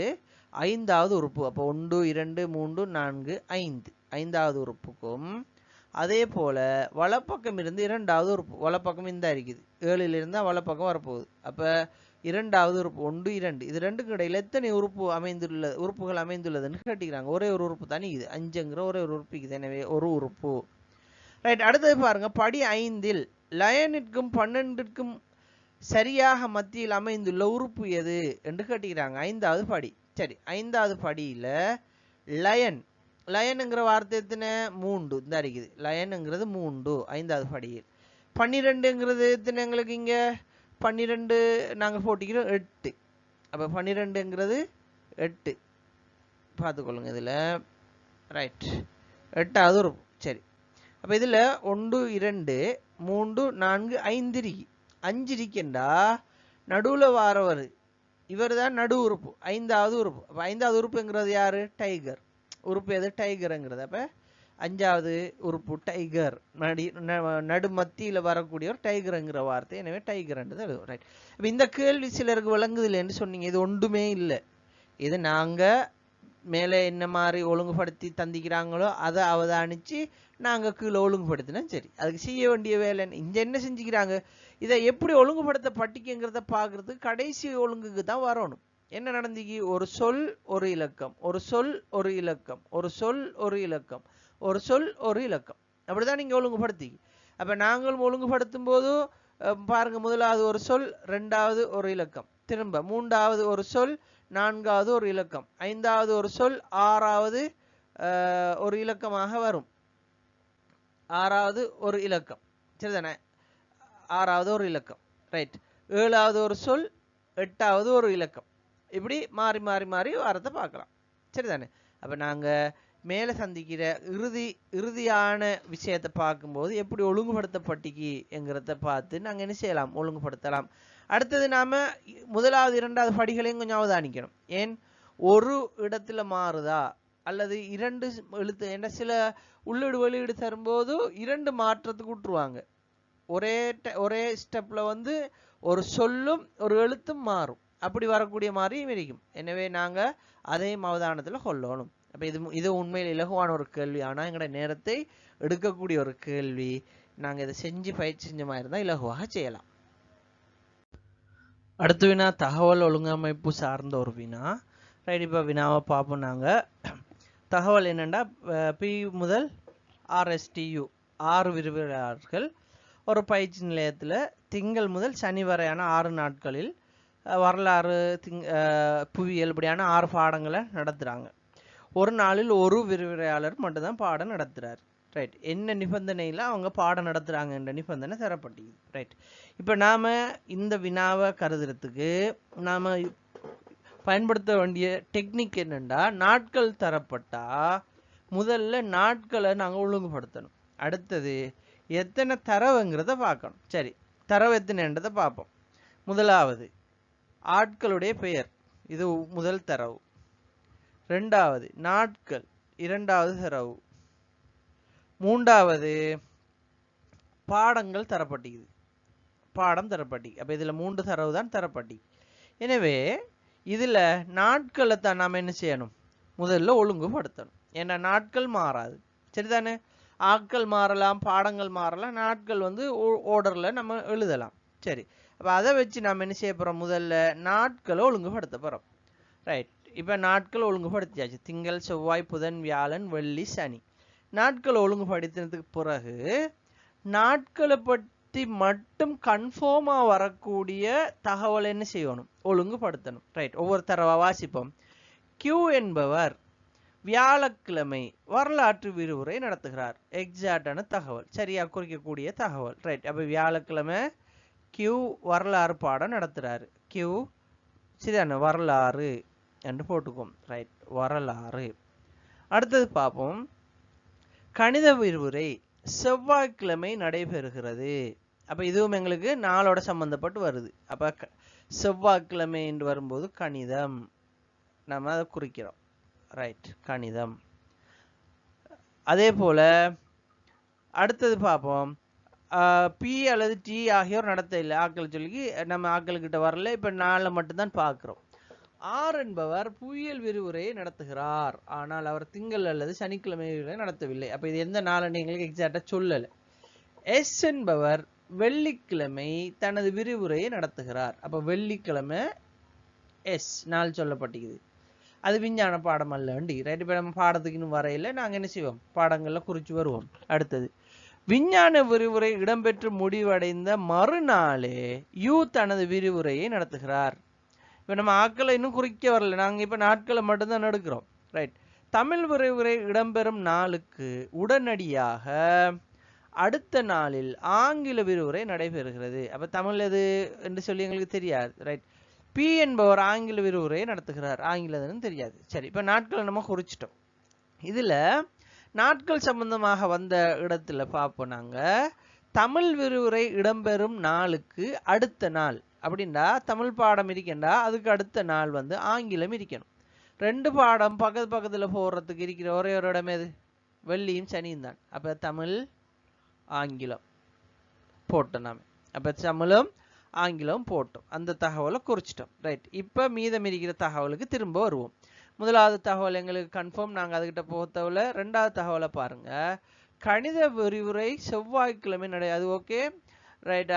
5வது உறுப்பு. அப்போ 1 2 3 4 5 5வது உறுப்புக்கும் அதே போல வலப்பக்கம் இருந்து 2வது உறுப்பு, வலப்பக்கம் இந்த இருக்குது 7ல் இருந்தால் வலப்பக்கம் வரப்போகுது. அப்போ 2வது உறுப்பு 1 2 இது ரெண்டுக்கும் இடையில் எத்தனை உறுப்புகள் அமைந்துள்ளதுன்னு கேட்டுக்கிறாங்க. ஒரே ஒரு உறுப்பு தானே இது, 5ங்கிற ஒரே ஒரு உறுப்பு இருக்குது. எனவே ஒரு உறுப்பு. ரைட். அடுத்தது பாருங்க, படி 5ல் லயனிற்கும் 12ற்கும் சரியாக மத்தியில் அமைந்துள்ள உறுப்பு எது என்று கேட்டுக்கிறாங்க. 5வது படி. சரி, 5வது படியில் லயனுங்கிற வார்த்தை எத்தனை? 3 இந்த இருக்குது. லயனுங்கிறது 3 5வது படியில். 12ங்கிறது எத்தனை எங்களுக்கு இங்கே? 12 நாங்கள் போட்டிக்கிறோம் 8. அப்போ 12ங்கிறது 8 பார்த்துக்கொள்ளுங்க இதில். ரைட். 8வது உறுப்பு. சரி, அப்போ இதில் 1 2 3 4 5 இருக்கு. 5 இருக்குண்டா நடுவில் வாரவர் இவர் தான் நடு உறுப்பு, 5வது உறுப்பு. அப்போ 5வது உறுப்புங்கிறது யாரு? டைகர். உறுப்பு எது? டைகருங்கிறது. அப்போ 5வது உறுப்பு டைகர், நடு மத்தியில் வரக்கூடிய ஒரு டைகருங்கிற வார்த்தை. எனவே டைகர்ன்றது எழுதும். ரைட். இப்போ இந்த கேள்வி சிலருக்கு விளங்குது இல்லைன்னு சொன்னீங்க. இது ஒன்றுமே இல்லை. இது நாங்கள் மேலே என்ன மாதிரி ஒழுங்குபடுத்தி தந்திக்கிறாங்களோ அதை அவதானிச்சு நாங்கள் கீழே ஒழுங்குபடுத்தினா சரி. அதுக்கு செய்ய வேண்டிய வேலை இங்கே என்ன செஞ்சுக்கிறாங்க, இதை எப்படி ஒழுங்குபடுத்த பட்டிக்குங்கிறத பார்க்கறதுக்கு கடைசி ஒழுங்குக்கு தான் வரணும். என்ன நடந்துக்கு? ஒரு சொல் ஒரு இலக்கம், ஒரு சொல் ஒரு இலக்கம், ஒரு சொல் ஒரு இலக்கம், ஒரு சொல் ஒரு இலக்கம், அப்படிதான் நீங்கள் ஒழுங்குபடுத்தி. அப்போ நாங்களும் ஒழுங்குபடுத்தும் போது பாருங்க, முதலாவது ஒரு சொல், 2வது ஒரு இலக்கம், திரும்ப 3வது ஒரு சொல், 4வது ஒரு இலக்கம், 5வது ஒரு சொல், 6வது ஒரு இலக்கமாக வரும். 6வது ஒரு இலக்கம். சரிதானே? 6வது ஒரு இலக்கம். ரைட். 7வது ஒரு சொல், 8வது ஒரு இலக்கம். இப்படி மாறி மாறி மாறி வாரத்தை பார்க்கலாம். சரிதானே? அப்போ நாங்கள் மேலே சந்திக்கிற இறுதியான விஷயத்தை பார்க்கும்போது எப்படி ஒழுங்குபடுத்தப்பட்டிக்கு என்கிறத பார்த்து நாங்கள் என்ன செய்யலாம்? ஒழுங்குபடுத்தலாம். அடுத்தது நாம் முதலாவது 2வது படிகளையும் கொஞ்சம் அவதானிக்கணும். ஏன் ஒரு இடத்துல மாறுதா அல்லது 2 எழுத்து என்ற சில உள்ளீடு வெளியீடு தரும்போது 2 மாற்றத்துக்கு விட்டுருவாங்க. ஒரே ஸ்டெப்பில் வந்து ஒரு சொல்லும் ஒரு எழுத்தும் மாறும். அப்படி வரக்கூடிய மாதிரியும் இருக்கும். எனவே நாங்கள் அதையும் அவதானத்தில் கொள்ளணும். அப்போ இது உண்மையில் இலகுவான ஒரு கேள்வி. ஆனால் எங்களோட நேரத்தை எடுக்கக்கூடிய ஒரு கேள்வி. நாங்கள் இதை செஞ்சு பயிற்சி செஞ்ச மாதிரி இருந்தால் இலகுவாக செய்யலாம். அடுத்த வினா தகவல் ஒழுங்கமைப்பு சார்ந்த ஒரு வினா. ரைட். இப்போ வினாவை பார்ப்போம். நாங்கள் தகவல் என்னென்னா, பி முதல் RSTU 6 விரிவுரையாளர்கள் ஒரு பயிற்சி நிலையத்தில் திங்கள் முதல் சனி வரையான 6 நாட்களில் வரலாறு, புவியியல் இப்படியான 6 பாடங்களை நடத்துகிறாங்க. ஒரு நாளில் ஒரு விரிவுரையாளர் மட்டும்தான் பாடம் நடத்துகிறார். ரைட். என்ன நிபந்தனையில் அவங்க பாடம் நடத்துகிறாங்கன்ற நிபந்தனை தரப்பட்டிருக்கு. ரைட். இப்போ நாம் இந்த வினாவை கருதுறதுக்கு நாம் பயன்படுத்த வேண்டிய டெக்னிக் என்னென்னா, நாட்கள் தரப்பட்டா முதல்ல நாட்களை நாங்கள் ஒழுங்குபடுத்தணும். அடுத்தது எத்தனை தரவுங்கிறத பார்க்கணும். சரி, தரவு எத்தனைன்றதை பார்ப்போம். முதலாவது ஆட்களுடைய பெயர், இது முதல் தரவு. 2வது நாட்கள், 2வது தரவு. மூன்றாவது பாடங்கள் தரப்பட்டிருக்குது. பாடம் தரப்பட்டி. அப்போ இதில் 3 தரவு தான் தரப்பட்டி. எனவே இதில் நாட்களை தான் நாம் என்ன செய்யணும், முதல்ல ஒழுங்குபடுத்தணும். ஏன்னா நாட்கள் மாறாது, சரிதானே? ஆட்கள் மாறலாம், பாடங்கள் மாறலாம், நாட்கள் வந்து ஓர்டரில் நம்ம எழுதலாம். சரி, அப்போ அதை வச்சு நாம் என்ன செய்ய போகிறோம், முதல்ல நாட்களை ஒழுங்குபடுத்த போகிறோம். ரைட், இப்போ நாட்கள் ஒழுங்குபடுத்தியாச்சு. திங்கள், செவ்வாய், புதன், வியாழன், வெள்ளி, சனி. நாட்கள் ஒழுங்குபடுத்தினதுக்கு பிறகு நாட்களை பற்றி மட்டும் கன்ஃபார்மா வரக்கூடிய தகவல் என்ன செய்யணும், ஒழுங்குபடுத்தணும். ரைட், ஒவ்வொரு தரவா வாசிப்போம். கியூ என்பவர் வியாழக்கிழமை வரலாற்று விரிவுரை நடத்துகிறார். எக்ஸாக்டான தகவல், சரியா குறிக்கக்கூடிய தகவல். ரைட், அப்போ வியாழக்கிழமை கியூ வரலாறு பாடம் நடத்துறாரு. கியூ சரிதான, வரலாறு என்று போட்டுக்கும். ரைட், வரலாறு. அடுத்தது பார்ப்போம். கணித விரிவுரை செவ்வாய்க்கிழமை நடைபெறுகிறது. அப்போ இதுவும் எங்களுக்கு நாளோட சம்பந்தப்பட்டு வருது. அப்போ செவ்வாய்க்கிழமை என்று வரும்போது கணிதம் நம்ம அதை குறிக்கிறோம். ரைட், கணிதம். அதே போல அடுத்தது பார்ப்போம். பி அல்லது டி ஆகியோர் நடத்த இல்லை. ஆக்கள் சொல்லி நம்ம ஆக்களுக்கிட்ட வரல, இப்போ நாளில் மட்டும்தான் பார்க்குறோம். ஆர் என்பவர் புவியியல் விரிவுரையை நடத்துகிறார். ஆனால் அவர் திங்கள் அல்லது சனிக்கிழமை நடத்தவில்லை. அப்போ இது எந்த நாள் எங்களுக்கு எக்ஸாக்டாக சொல்லலை. எஸ் என்பவர் வெள்ளிக்கிழமை தனது விரிவுரையை நடத்துகிறார். அப்போ வெள்ளிக்கிழமை எஸ் நாள் சொல்லப்பட்டிருக்குது. அது விஞ்ஞான பாடம் அல்லண்டி. ரைட், இப்போ நம்ம பாடத்துக்கு இன்னும் வரையில நாங்கள் என்ன செய்வோம், பாடங்களில் குறித்து வருவோம். அடுத்தது விஞ்ஞான விரிவுரை இடம்பெற்று முடிவடைந்த மறுநாளே யூ தனது விரிவுரையை நடத்துகிறார். இப்போ நம்ம ஆட்களை இன்னும் குறிக்க வரல, நாங்கள் இப்போ நாட்களை மட்டும்தான் எடுக்கிறோம். ரைட், தமிழ் விரிவுரை இடம்பெறும் நாளுக்கு உடனடியாக அடுத்த நாளில் ஆங்கில விரிவுரை நடைபெறுகிறது. அப்போ தமிழ் எது என்று சொல்லி எங்களுக்கு தெரியாது. ரைட், பி என்பவர் ஆங்கில விரிவுரையை நடத்துகிறார். ஆங்கிலம்னு தெரியாது. சரி, இப்போ நாட்களை நம்ம குறிச்சிட்டோம். இதில் நாட்கள் சம்பந்தமாக வந்த இடத்துல பார்ப்போம். நாங்கள் தமிழ் விரிவுரை இடம்பெறும் நாளுக்கு அடுத்த நாள் அப்படின்னா தமிழ் பாடம் இருக்கேன்டா, அதுக்கு அடுத்த நாள் வந்து ஆங்கிலம் இருக்கணும். 2 பாடம் பக்கத்தில் போடுறதுக்கு இருக்கிற ஒரே ஒரு இடம் எது, வெள்ளியும் சனியும் தான். அப்போ தமிழ் ஆங்கிலம் போட்டோம் நாம. அப்போ தமிழும் ஆங்கிலம் போட்டோம், அந்த தகவலை குறிச்சிட்டோம். ரைட், இப்போ மீதம் இருக்கிற தகவலுக்கு திரும்ப வருவோம். முதலாவது தகவல் எங்களுக்கு கன்ஃபார்ம், நாங்கள் அதுக்கிட்ட போத்தவல. 2வது தகவலை பாருங்க. கணித விரிவுரை செவ்வாய்க்கிழமை அது ஓகே. ரைட்,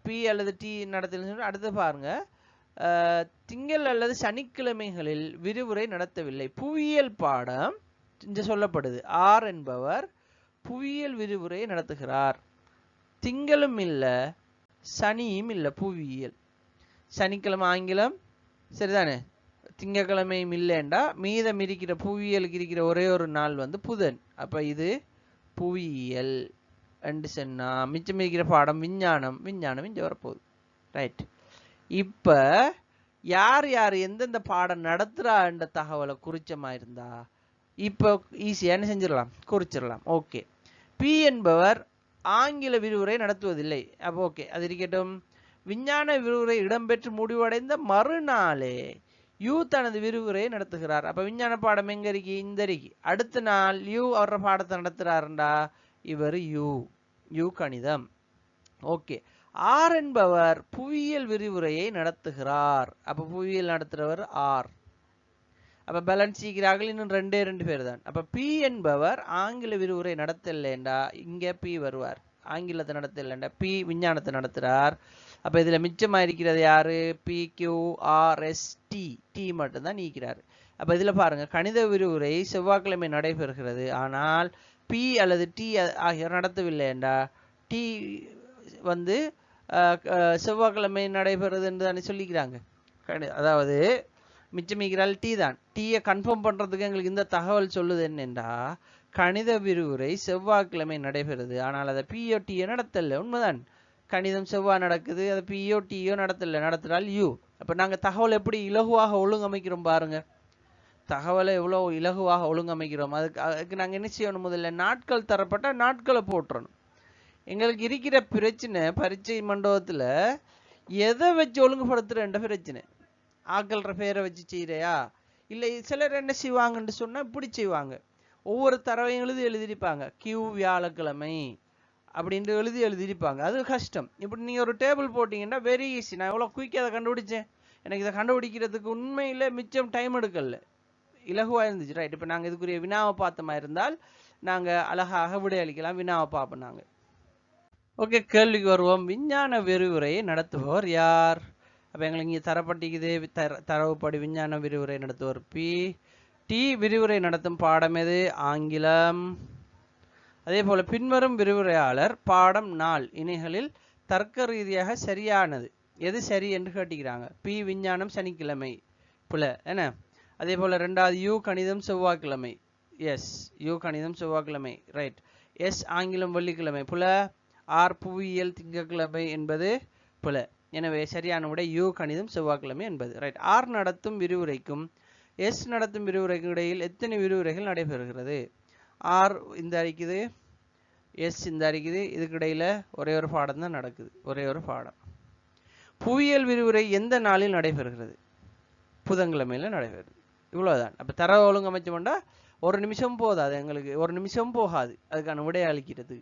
பி அல்லது டி நடத்தல. அடுத்து பாருங்க, திங்கள் அல்லது சனிக்கிழமைகளில் விரிவுரை நடத்தவில்லை. புவியியல் பாடம் இங்க சொல்லப்படுது. ஆர் என்பவர் புவியியல் விரிவுரை நடத்துகிறார். திங்களும் இல்லை, சனியும் இல்லை. புவியியல் சனிக்கிழமை ஆங்கிலம், சரிதானே? திங்கக்கிழமையும் இல்லைண்டா மீதம் இருக்கிற புவியியலுக்கு இருக்கிற ஒரே ஒரு நாள் வந்து புதன். அப்போ இது புவியியல் என்று சொன்னா மிச்சம் இருக்கிற பாடம் விஞ்ஞானம். விஞ்ஞானம் இங்கே வரப்போகுது. ரைட், இப்போ யார் யார் எந்தெந்த பாடம் நடத்துகிறான்ற தகவலை குறிச்சமா இருந்தா இப்போ ஈஸியாக என்ன செஞ்சிடலாம், குறிச்சிடலாம். ஓகே, பி என்பவர் ஆங்கில விரிவுரை நடத்துவதில்லை. அப்போ ஓகே, அது இருக்கட்டும். விஞ்ஞான விரிவுரை இடம்பெற்று முடிவடைந்த மறுநாளே யூ தனது விரிவுரையை நடத்துகிறார். அப்போ விஞ்ஞான பாடம் எங்கே இருக்கு, இந்த இருக்கு. அடுத்த நாள் யூ அவர பாடத்தை நடத்துகிறாருண்டா, இவர் யூ கணிதம். ஓகே, ஆர் என்பவர் புவியியல் விரிவுரையை நடத்துகிறார். அப்போ புவியியல் நடத்துகிறவர் ஆர். அப்போ பேலன்ஸ் சீக்கிறார்கள், இன்னும் 2 பேர் தான். அப்போ பி என்பவர் ஆங்கில விரிவுரை நடத்தலைண்டா, இங்கே பி வருவார். ஆங்கிலத்தை நடத்தலைண்டா பி விஞ்ஞானத்தை நடத்துகிறார். அப்போ இதில் மிச்சமாக இருக்கிறது யாரு, P Q R S T. T மட்டும்தான் நீக்கிறார். அப்போ இதில் பாருங்கள், கணித விரிவுரை செவ்வாய்க்கிழமை நடைபெறுகிறது, ஆனால் பி அல்லது டி ஆகியோர் நடத்தவில்லைண்டா டி வந்து செவ்வாய்க்கிழமை நடைபெறுது என்று தானே சொல்லிக்கிறாங்க. அதாவது மிச்சமிக்கிறாள் டி தான். டீயை கன்ஃபார்ம் பண்ணுறதுக்கு எங்களுக்கு இந்த தகவல் சொல்லுது என்னென்றா, கணித விரிவுரை செவ்வாய்க்கிழமை நடைபெறுது, ஆனால் அதை பிஓ டியோ நடத்தல. உண்மைதான், கணிதம் செவ்வாய் நடக்குது, அதை பிஓ டியோ நடத்தல. நடத்துகிறால் யூ. அப்போ நாங்கள் தகவல் எப்படி இலகுவாக ஒழுங்கமைக்கிறோம் பாருங்க. தகவலை எவ்வளோ இலகுவாக ஒழுங்கமைக்கிறோம். அதுக்கு நாங்கள் என்ன செய்யணும், முதல்ல நாட்கள் தரப்பட்ட நாட்களை போட்டுறணும். எங்களுக்கு இருக்கிற பிரச்சனை பரீட்சை மண்டபத்தில் எதை வச்சு ஒழுங்குபடுத்துகிற பிரச்சனை. ஆக்கள்ற பேரை வச்சு செய்கிறையா, இல்லை சிலர் என்ன செய்வாங்கன்னு சொன்னால் இப்படி செய்வாங்க. ஒவ்வொரு தரவையும் எழுதியிருப்பாங்க. கியூ வியாழக்கிழமை அப்படின்ட்டு எழுதியிருப்பாங்க. அது கஷ்டம். இப்படி நீங்கள் ஒரு டேபிள் போட்டிங்கன்னா வெரி ஈஸி. நான் எவ்வளோ குயிக்காக அதை கண்டுபிடிச்சேன். எனக்கு இதை கண்டுபிடிக்கிறதுக்கு உண்மையில் மிச்சம் டைம் எடுக்கல, இலகுவாக இருந்துச்சு. ரைட், இப்போ நாங்கள் இதுக்குரிய வினாவை பார்த்த மாதிரி இருந்தால் நாங்கள் அழகாக விடையளிக்கலாம். வினாவை பார்ப்போம் நாங்கள். ஓகே, கேள்விக்கு வருவோம். விஞ்ஞான விரிவுரையை நடத்துபவர் யார்? அப்போ எங்களுக்கு இங்கே தரப்பட்டிக்குது தரவுப்படி விஞ்ஞான விரிவுரை நடத்துவர் பி. டி விரிவுரை நடத்தும் பாடம் எது? ஆங்கிலம். அதே போல பின்வரும் விரிவுரையாளர் பாடம் 4 இணைகளில் தர்க்க ரீதியாக சரியானது எது சரி என்று கேட்டுக்கிறாங்க. பி விஞ்ஞானம் சனிக்கிழமை புல என்ன. அதே போல ரெண்டாவது யூ கணிதம் செவ்வாய்க்கிழமை. எஸ், யூ கணிதம் செவ்வாய்க்கிழமை. ரைட். எஸ் ஆங்கிலம் வெள்ளிக்கிழமை புல. ஆர் புவியியல் திங்கட்கிழமை என்பது புல. எனவே சரியான விடை யூ கணிதம் செவ்வாய்க்கிழமை என்பது. ரைட். ஆர் நடத்தும் விரிவுரைக்கும் எஸ் நடத்தும் விரிவுரைக்கும் இடையில் எத்தனை விரிவுரைகள் நடைபெறுகிறது? ஆர் இந்த அறிக்குது, எஸ் இந்த அறிக்குது, இதுக்கு இடையில ஒரே ஒரு பாடம் தான் நடக்குது, ஒரே ஒரு பாடம். புவியியல் விரிவுரை எந்த நாளில் நடைபெறுகிறது? புதன்கிழமையில நடைபெறுது. இவ்வளவுதான். அப்ப தரவு ஒழுங்கமைச்சோம்னா ஒரு நிமிஷம் போதாது, எங்களுக்கு ஒரு நிமிஷம் போகாது அதுக்கான விடை அளிக்கிறது.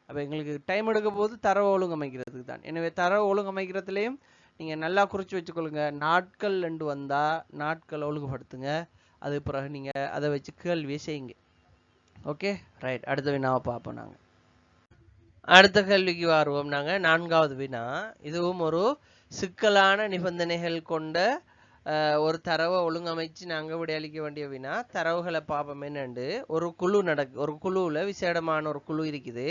அப்ப எங்களுக்கு டைம் எடுக்க போது தரவு ஒழுங்கமைக்கிறதுக்கு தான். எனவே தரவு ஒழுங்கமைக்கிறதுலையும் நீங்க நல்லா குறிச்சு வச்சுக்கொள்ளுங்க. நாட்கள் ரெண்டு வந்தா நாட்கள் ஒழுங்குபடுத்துங்க. அது பிறகு நீங்க அதை வச்சு கேள்வியை செய்யுங்க. Okay, right. அடுத்த வினாவை பார்ப்போம் நாங்க. அடுத்த கேள்விக்கு வருவோம் நாங்க. 4வது வினா. இதுவும் ஒரு சிக்கலான நிபந்தனைகள் கொண்ட ஒரு தரவை ஒழுங்கமைச்சு நாங்க விடையளிக்க வேண்டிய வினா. தரவுகளை பார்ப்போம். என்னண்டு ஒரு குழு ஒரு குழுவில் விசேடமான ஒரு குழு இருக்குது.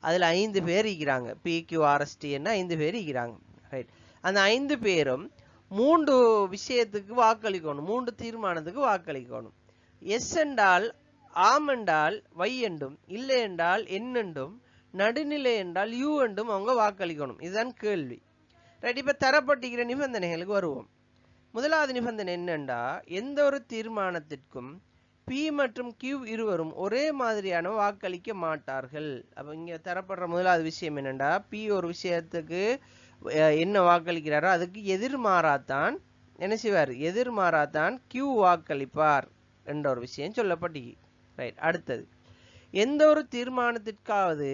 அதுல 5 பேர் இருக்கிறாங்க. PQRST என்ன 5 பேர் இருக்கிறாங்க. ரைட். அந்த 5 பேரும் 3 விஷயத்துக்கு வாக்களிக்கணும், 3 தீர்மானத்துக்கு வாக்களிக்கணும். எஸ் என்றால் ஆம் என்றால் வை என்றும், இல்லை என்றால் என் என்றும், நடுநிலை என்றால் யூ என்றும் அவங்க வாக்களிக்கணும். இதுதான் கேள்வி. ரைட். இப்ப தரப்பட்டிருக்கிற நிபந்தனைகளுக்கு வருவோம். முதலாவது நிபந்தனை என்னண்டா, எந்த ஒரு தீர்மானத்திற்கும் பி மற்றும் கியூ இருவரும் ஒரே மாதிரியான வாக்களிக்க மாட்டார்கள். அப்ப இங்க தரப்படுற முதலாவது விஷயம் என்னண்டா, பி ஒரு விஷயத்துக்கு என்ன வாக்களிக்கிறாரோ அதுக்கு எதிர்மாறாத்தான் என்ன செய்வார், எதிர்மாறாத்தான் கியூ வாக்களிப்பார் என்ற ஒரு விஷயம் சொல்லப்பட்டி. ரைட். அடுத்தது, எந்த ஒரு தீர்மானத்திற்காவது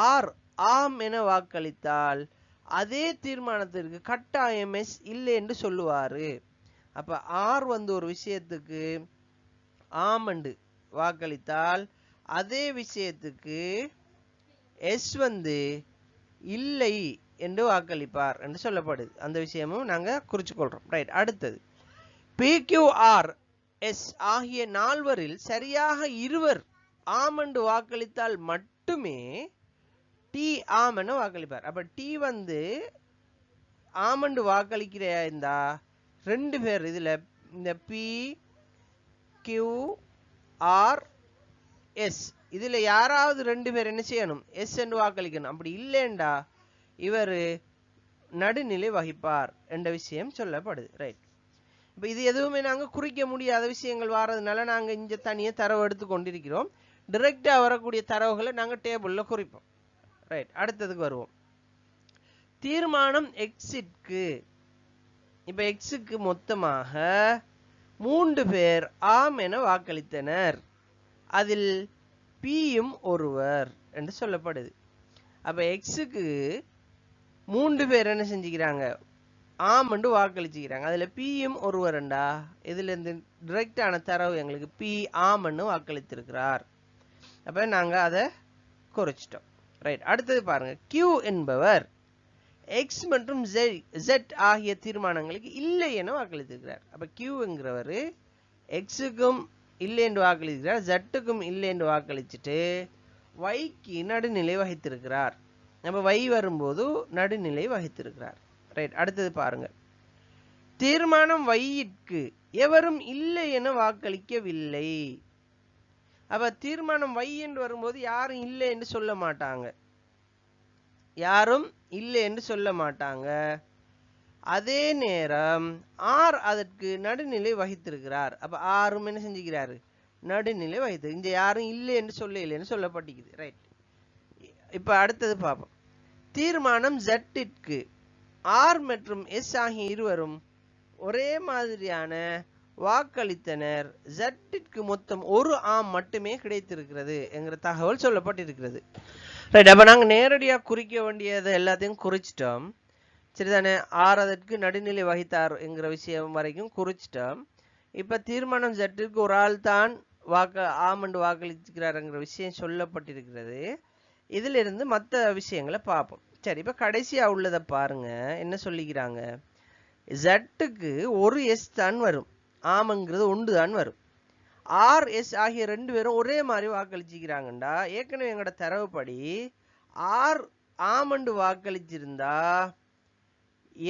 ஆர் ஆம் என வாக்களித்தால் அதே தீர்மானத்திற்கு கட்டாயம் எஸ் இல்லை என்று சொல்லுவாரு. அப்ப ஆர் ஒரு விஷயத்துக்கு ஆம் என்று வாக்களித்தால் அதே விஷயத்துக்கு எஸ் இல்லை என்று வாக்களிப்பார் என்று சொல்லப்படுது. அந்த விஷயமும் நாங்க குறிச்சு கொள்றோம். ரைட். அடுத்தது, PQRS ஆகிய 4வரில் சரியாக 2 ஆம் என்று வாக்களித்தால் மட்டுமே டி ஆம் என வாக்களிப்பார். அப்ப டி ஆம் என்று வாக்களிக்கிற இந்த 2 பேர் இதுல இந்த PQRS இதுல யாராவது 2 பேர் என்ன செய்யணும், எஸ் என்று வாக்களிக்கணும். அப்படி இல்லைண்டா இவர் நடுநிலை வகிப்பார் என்ற விஷயம் சொல்லப்படுது. ரைட். இப்ப இது எதுவுமே நாங்க குறிக்க முடியாத விஷயங்கள் வாரதுனால நாங்க இங்க தனியே தரவு எடுத்து கொண்டிருக்கிறோம். டைரக்டா வரக்கூடிய தரவுகளை நாங்க டேபிள்ல குறிப்போம். ரைட். அடுத்ததுக்கு வருவோம். தீர்மானம் எக்ஸிற்கு, இப்ப எக்ஸுக்கு மொத்தமாக 3 பேர் ஆம் என வாக்களித்தனர். அதில் பியும் ஒருவர் என்று சொல்லப்படுது. அப்ப எக்ஸுக்கு 3 பேர் என்ன செஞ்சுக்கிறாங்க, ஆம் என்று வாக்களிச்சுக்கிறாங்க. அதுல பியும் ஒருவர்ண்டா இதுல இருந்து டைரக்டான தரவு எங்களுக்கு பி ஆம் என்று வாக்களித்திருக்கிறார். அப்ப நாங்க அதை குறிச்சிட்டோம். ரைட். அடுத்தது பாருங்க, கியூ என்பவர் எக்ஸ் மற்றும் ஜெட் ஆகிய தீர்மானங்களுக்கு இல்லை என வாக்களித்திருக்கிறார். அப்ப கியூங்கிறவர் எக்ஸுக்கும் இல்லை என்று வாக்களிக்கிறார், ஜெட்டுக்கும் இல்லை என்று வாக்களிச்சுட்டு வைக்கு நடுநிலை வகித்திருக்கிறார். நம்ம வை வரும்போது நடுநிலை வகித்திருக்கிறார். ரைட். அடுத்தது பாருங்க, தீர்மானம் வையிற்கு எவரும் இல்லை என வாக்களிக்கவில்லை. அப்ப தீர்மானம் வை என்று வரும்போது யாரும் இல்லை என்று சொல்ல மாட்டாங்க, யாரும் இல்லை என்று சொல்ல மாட்டாங்க. அதே நேரம் ஆர் அதற்கு நடுநிலை வகித்திருக்கிறார். அப்ப ஆரும் என்ன செஞ்சுக்கிறாரு, நடுநிலை வகித்து, இங்க யாரும் இல்லை என்று சொல்ல இல்லைன்னு சொல்லப்பட்டிருக்குது. ரைட். இப்ப அடுத்தது பார்ப்போம். தீர்மானம் ஜெட்டிற்கு ஆர் மற்றும் எஸ் ஆகிய இருவரும் ஒரே மாதிரியான வாக்களித்தனர். ஜட்டிற்கு மொத்தம் ஒரு ஆம் மட்டுமே கிடைத்திருக்கிறது என்கிற தகவல் சொல்லப்பட்டிருக்கிறது. ரைட், அப்ப நாங்க நேரடியாக குறிக்க வேண்டியது எல்லாத்தையும் குறிச்சிட்டோம். சரிதானே? ஆர் அதற்கு நடுநிலை வகித்தார் என்கிற விஷயம் வரைக்கும் குறிச்சிட்டோம். இப்ப தீர்மானம் ஜட்டிற்கு ஒரு ஆள் தான் ஆம் என்று வாக்களிக்கிறார்ங்கிற விஷயம் சொல்லப்பட்டிருக்கிறது. இதுல இருந்து மற்ற விஷயங்களை பார்ப்போம். சரி, இப்ப கடைசியா உள்ளதை பாருங்க. என்ன சொல்லிக்கிறாங்க? ஜட்டுக்கு ஒரு எஸ் தான் வரும், ஆம்ங்கிறது ஒன்று தான் வரும். ஆர் எஸ் ஆகிய ரெண்டு பேரும் ஒரே மாதிரி வாக்களிச்சுக்கிறாங்கண்டா, ஏற்கனவே எங்களோட தரவுப்படி ஆர் ஆமண்டு வாக்களிச்சிருந்தா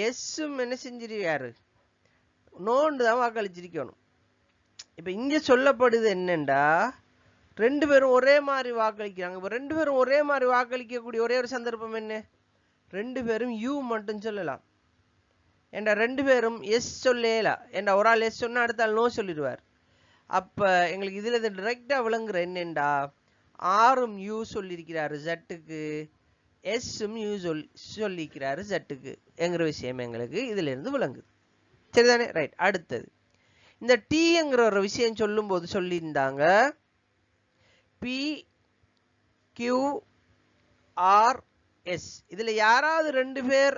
எஸ்ஸும் என்ன செஞ்சிருக்காரு, நோண்டு தான் வாக்களிச்சிருக்கணும். இப்ப இங்க சொல்லப்படுது என்னண்டா, ரெண்டு பேரும் ஒரே மாதிரி வாக்களிக்கிறாங்க. இப்ப ரெண்டு பேரும் ஒரே மாதிரி வாக்களிக்கக்கூடிய ஒரே ஒரு சந்தர்ப்பம் என்ன? ரெண்டு பேரும் யூ மட்டும் சொல்லலாம். ஏண்டா ரெண்டு பேரும் எஸ் சொல்லலாம். ஏண்டா ஒரு ஆள் எஸ் சொன்னா அடுத்த ஆள் நோ சொல்லிடுவார். அப்ப எங்களுக்கு இதுல டைரக்டா விளங்குற என்னண்டா, ஆரும் யூ சொல்லியிருக்கிறாரு ஜட்டுக்கு, எஸ்ஸும் யூ சொல்லிக்கிறாரு ஜட்டுக்கு என்கிற விஷயம் எங்களுக்கு இதுல இருந்து விளங்குது. சரிதானே? ரைட். அடுத்தது இந்த டீங்கிற ஒரு விஷயம் சொல்லும் போது சொல்லியிருந்தாங்க பி கியூ ஆர் எஸ். இதுல யாராவது ரெண்டு பேர்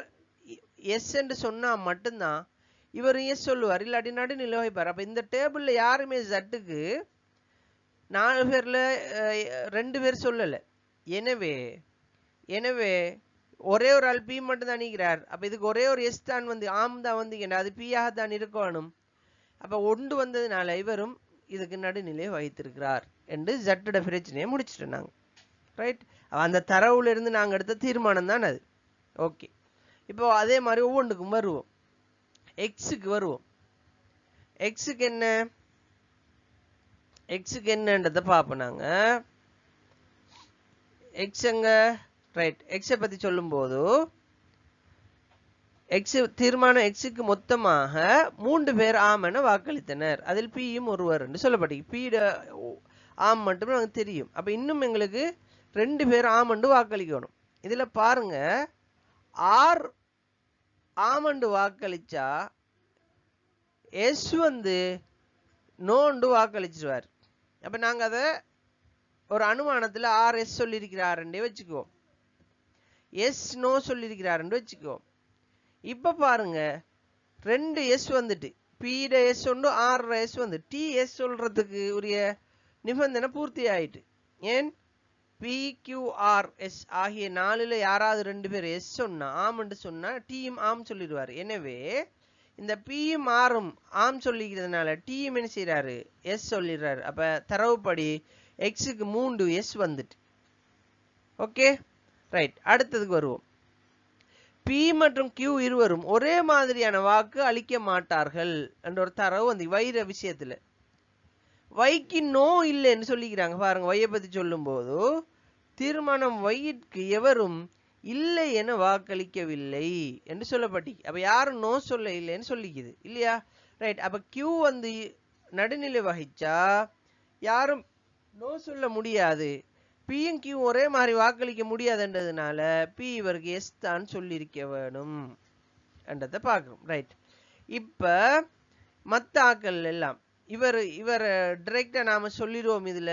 எஸ் என்று சொன்னா மட்டும்தான் இவர் எஸ் சொல்லுவார், இல்லாட்டி நடுநிலை வகிப்பார். அப்ப இந்த டேபிள்ல யாருமே ஜட்டுக்கு 4 பேர்ல 2 பேர் சொல்லல. எனவே ஒரே ஒரு ஆள் பி மட்டும் தான் நீக்கிறார். அப்ப இதுக்கு ஒரே ஒரு எஸ் தான் வந்து ஆம் தான் வந்து, அது பியாக தான் இருக்கணும். அப்ப ஒன்று வந்ததுனால இவரும் இதுக்கு நடுநிலை வகித்திருக்கிறார் என்று ஜட்டோட பிரச்சனையை முடிச்சுட்டு நாங்க. ரைட். அந்த தரவுல இருந்து நாங்க எடுத்த தீர்மானம் தான் அது. ஓகே, இப்போ அதே மாதிரி ஒவ்வொன்றுக்கும் வருவோம். எக்ஸுக்கு வருவோம். எக்ஸுக்கு என்னன்றதை பார்ப்போம் நாங்க. எக்ஸ் எங்க? ரைட். எக்ஸை பத்தி சொல்லும் போது எக்ஸ் தீர்மானம் எக்ஸுக்கு மொத்தமாக 3 பேர் ஆம் என வாக்களித்தனர். அதில் பியும் ஒருவர் என்று சொல்லப்பட்டது. பி ஆம் மட்டும் நமக்கு தெரியும். அப்ப இன்னும் எங்களுக்கு 2 பேர் ஆம் என்று வாக்களிக்கணும். இதுல பாருங்க, ஆர் ஆமண்டு வாக்களிச்சா எஸ் வந்து நோண்டு வாக்களிச்சிருவார். அப்ப நாங்க அதை ஒரு அனுமானத்துல ஆர் எஸ் சொல்லியிருக்கிறாருன்றே வச்சுக்குவோம், எஸ் நோ சொல்லியிருக்கிறாருன்னு வச்சுக்குவோம். இப்ப பாருங்க, 2 எஸ் வந்துட்டு, பிட எஸ் ஒன்று ஆர் எஸ் வந்து டி எஸ் சொல்றதுக்கு உரிய நிபந்தனை பூர்த்தி ஆயிட்டு. ஏன்? பி கியூ ஆர் எஸ் ஆகிய 4ல யாராவது 2 பேர் எஸ் சொன்னா ஆம் சொன்னா டீயும் ஆம் சொல்லிடுவார். எனவே இந்த பியும் ஆரும் ஆம் சொல்லிக்கிறதுனால டீயும் என்ன செய்யறாரு, எஸ் சொல்லிடுறாரு. அப்ப தரவுப்படி எக்ஸுக்கு 3 எஸ் வந்துட்டு. Okay, right. அடுத்ததுக்கு வருவோம். பி மற்றும் கியூ இருவரும் ஒரே மாதிரியான வாக்கு அளிக்க மாட்டார்கள் என்ற ஒரு தரவு வந்து வைர விஷயத்துல. வைக்கு நோ இல்லைன்னு சொல்லிக்கிறாங்க. பாருங்க, வையை பத்தி சொல்லும் போது தீர்மானம் வையிற்கு எவரும் இல்லை என வாக்களிக்கவில்லை என்று சொல்லப்பட்டி. அப்ப யாரும் நோ சொல்ல இல்லைன்னு சொல்லிக்குது இல்லையா? ரைட். அப்ப கியூ வந்து நடுநிலை வகிச்சா யாரும் நோ சொல்ல முடியாது. பியும் கியூ ஒரே மாதிரி வாக்களிக்க முடியாதுன்றதுனால பி இவருக்கு எஸ் தான் சொல்லியிருக்க வேணும் என்றதை பார்க்கணும். ரைட். இப்ப மத்த ஆக்கள் எல்லாம் இவர் டைரக்டா நாம சொல்லிடுவோம். இதுல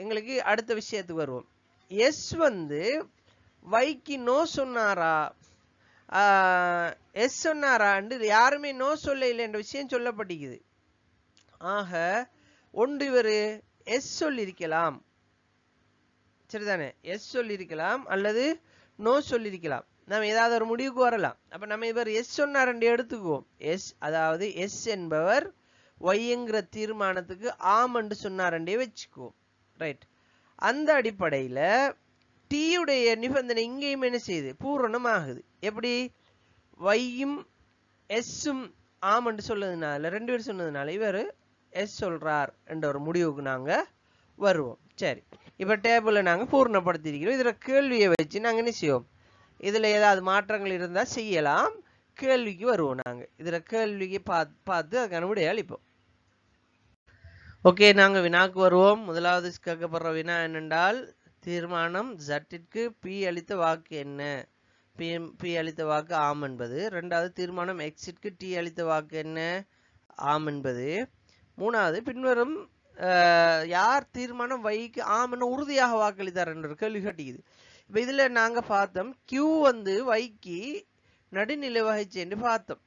எங்களுக்கு அடுத்த விஷயத்துக்கு வருவோம். எஸ் வந்து வைக்கு நோ சொன்னாரா எஸ் சொன்னாரா யாருமே நோ சொல்ல இல்லை என்ற விஷயம் சொல்லப்பட்டிருக்குது. ஆக ஒன்று இவர் எஸ் சொல்லியிருக்கலாம், சரிதானே? எஸ் சொல்லியிருக்கலாம் அல்லது நோ சொல்லியிருக்கலாம். நம்ம ஏதாவது ஒரு முடிவுக்கு வரலாம். அப்ப நம்ம இவர் எஸ் சொன்னார் என்று எடுத்துக்குவோம். எஸ், அதாவது எஸ் என்பவர் ஒய்ங்கிற தீர்மானத்துக்கு ஆம் என்று சொன்னார் என்றே வச்சுக்குவோம். ரைட். அந்த அடிப்படையில டீயுடைய நிபந்தனை இங்கேயும் என்ன செய்யுது, பூரணம் ஆகுது. எப்படி? வையும் எஸ்ஸும் ஆம் என்று சொல்லதுனால 2 பேர் சொன்னதுனால இவர் எஸ் சொல்றார் என்ற ஒரு முடிவுக்கு நாங்க வருவோம். சரி, இப்ப டேபிள நாங்க பூர்ணப்படுத்திருக்கிறோம். இதுல கேள்வியை வச்சு நாங்க என்ன செய்வோம், இதுல ஏதாவது மாற்றங்கள் இருந்தா செய்யலாம். கேள்விக்கு வருவோம். நாங்க இதுல கேள்விக்கு பார்த்து அதுக்கான விடையை அளிப்போம். ஓகே, நாங்க வினாக்கு வருவோம். முதலாவது கேட்கப்படுற வினா என்னென்றால், தீர்மானம் ஜட்டிற்கு பி அளித்த வாக்கு என்ன? பி அளித்த வாக்கு ஆம் என்பது. இரண்டாவது, தீர்மானம் எக்ஸிற்கு டி அளித்த வாக்கு என்ன? ஆம் என்பது. மூணாவது, பின்வரும் யார் தீர்மானம் வைக்கு ஆம் என உறுதியாக வாக்களித்தார் என்ற கேள்வி கேட்டிக்குது. இப்ப இதுல நாங்க பார்த்தோம் கியூ வந்து வைக்கு நடுநிலை வகிச்சு என்று பார்த்தோம்.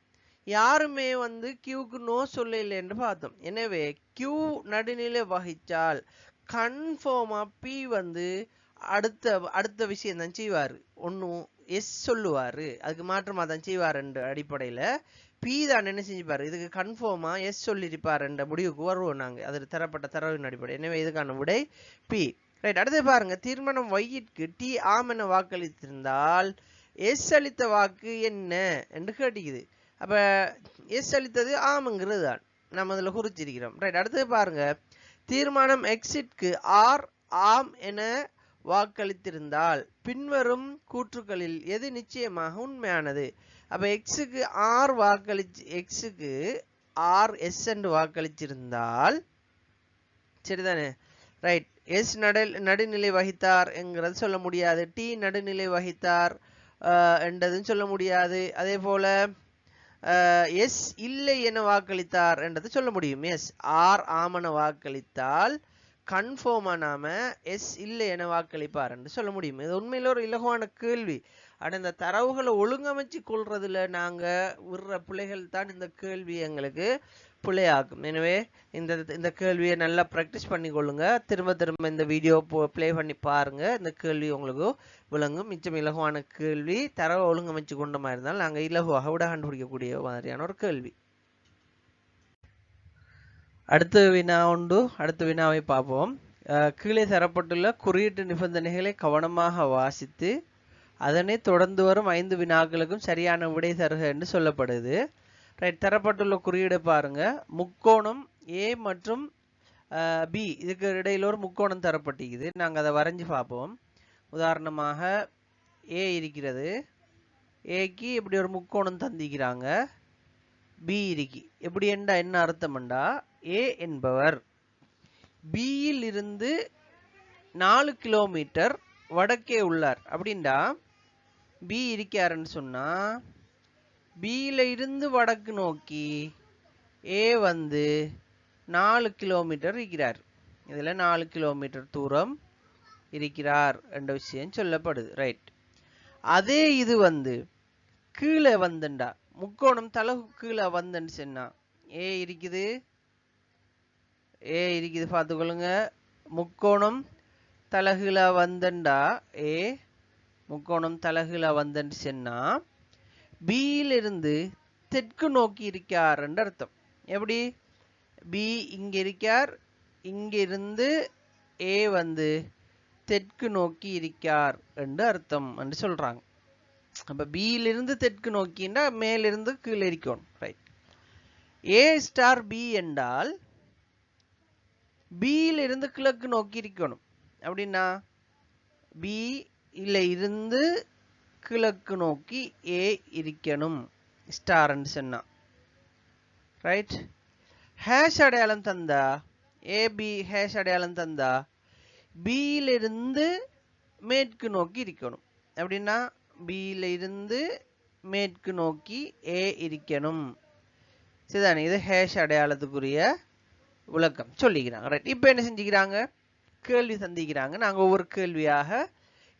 யாருமே வந்து கியூக்கு நோ சொல்ல இல்லை என்று பார்த்தோம். எனவே கியூ நடுநிலை வகிச்சால் கன்ஃபார்மா பி வந்து அடுத்த விஷயம் தான் செய்வாரு. ஒன்னும் எஸ் சொல்லுவாரு, அதுக்கு மாற்றமா தான் செய்வார் என்ற அடிப்படையில பி தான் என்ன செஞ்சுப்பாரு, இதுக்கு கன்ஃபார்மா எஸ் சொல்லியிருப்பார் என்ற முடிவுக்கு வருவோம் நாங்க, அதில் தரப்பட்ட தரவின் அடிப்படை. எனவே இதுக்கான விடை பி. ரைட், அடுத்து பாருங்க, தீர்மானம் வையிற்கு டி ஆம் என வாக்களித்திருந்தால் எஸ் அளித்த வாக்கு என்ன என்று கேட்டிக்குது. அப்ப எஸ் அளித்தது ஆம்ங்கிறது தான் நம்ம அதில் குறிச்சிருக்கிறோம். ரைட், அடுத்து பாருங்க, தீர்மானம் எக்ஸிட்க்கு ஆர் ஆம் என வாக்களித்திருந்தால் பின்வரும் கூற்றுக்களில் எது நிச்சயமாக உண்மையானது? அப்ப எக்ஸுக்கு ஆர் வாக்களிச்சு, எக்ஸுக்கு ஆர் எஸ் என்று வாக்களிச்சிருந்தால் சரிதானே? ரைட், எஸ் நடுநிலை வகித்தார் என்கிறது சொல்ல முடியாது, டி நடுநிலை வகித்தார் என்றதும் சொல்ல முடியாது. அதே போல எஸ் இல்லை என வாக்களித்தார் என்றது சொல்ல முடியும். எஸ் ஆர் ஆமன வாக்களித்தால் கன்ஃபார்மா நாம எஸ் இல்லை என வாக்களிப்பார் என்று சொல்ல முடியும். இது உண்மையில ஒரு இலகுவான கேள்வி. ஆனால் இந்த தரவுகளை ஒழுங்கமைச்சு கொள்றதுல நாங்க விடுற பிள்ளைகள் தான் இந்த கேள்வி எங்களுக்கு பிள்ளையாக்கும். எனவே இந்த கேள்வியை நல்லா ப்ராக்டிஸ் பண்ணி கொள்ளுங்க. திரும்ப திரும்ப இந்த வீடியோ பிளே பண்ணி பாருங்க. இந்த கேள்வி உங்களுக்கு விளங்கும். மிச்சம் இலகுவான கேள்வி, தரவை ஒழுங்கமைச்சு கொண்ட மாதிரி இருந்தாலும் நாங்க இலகுவாக விட கண்டுபிடிக்கக்கூடிய மாதிரியான ஒரு கேள்வி. அடுத்த வினா உண்டு. அடுத்த வினாவை பார்ப்போம். கீழே தரப்பட்டுள்ள குறியீட்டு நிபந்தனைகளை கவனமாக வாசித்து அதனை தொடர்ந்து வரும் 5 வினாக்களுக்கும் சரியான விடை தருக என்று சொல்லப்படுது. ரைட், தரப்பட்டுள்ள குறியீடு பாருங்க. முக்கோணம் ஏ மற்றும் பி, இதுக்கு இடையில ஒரு முக்கோணம் தரப்பட்டிருக்குது. நாங்கள் அதை வரைஞ்சி பார்ப்போம். உதாரணமாக ஏ இருக்கிறது, ஏக்கு இப்படி ஒரு முக்கோணம் தந்திக்கிறாங்க, பி இருக்கு. எப்படி என்றா என்ன அர்த்தம்டா, ஏ என்பவர் பியில் இருந்து 4 கிலோமீட்டர் வடக்கே உள்ளார். அப்படின்டா பி இருக்காருன்னு சொன்னா பியில இருந்து வடக்கு நோக்கி ஏ வந்து 4 கிலோமீட்டர் இருக்கிறார். இதுல 4 கிலோமீட்டர் தூரம் இருக்கிறார் என்ற விஷயம் சொல்லப்படுது. ரைட், அதே இது வந்து கீழே வந்துண்டா, முக்கோணம் தலகு கீழே வந்துன்னு சொன்னா ஏ இருக்குது, பார்த்துக்கொள்ளுங்க. முக்கோணம் தலகுல வந்தண்டா ஏ, முக்கோணம் தலகுல வந்தன்னு சொன்னா பியில் இருந்து தெற்கு நோக்கி இருக்கார் என்று அர்த்தம். எப்படி? பி இங்க இருக்கார், இங்க இருந்து ஏ வந்து தெற்கு நோக்கி இருக்கார் என்று அர்த்தம் என்று சொல்றாங்க. அப்ப பியிலிருந்து தெற்கு நோக்கின்னா மேலிருந்து கீழே இருக்கணும். ரைட், ஏ ஸ்டார் பி என்றால் பியில இருந்து கிழக்கு நோக்கி இருக்கணும். அப்படின்னா பி இல்ல இருந்து கிழக்கு நோக்கி ஏ இருக்கணும் ஸ்டார் சொன்னா. ரைட், ஹேஷ் அடையாளம் தந்தா, ஏபி ஹேஷ் அடையாளம் தந்தா பியில இருந்து மேற்கு நோக்கி இருக்கணும். அப்படின்னா பியில இருந்து மேற்கு நோக்கி ஏ இருக்கணும். சரிதானே? இது ஹேஷ் அடையாளத்துக்குரிய விளக்கம் சொல்லிக்கிறாங்க. ரைட், இப்போ என்ன செஞ்சுக்கிறாங்க, கேள்வி சந்திக்கிறாங்க. நாங்கள் ஒவ்வொரு கேள்வியாக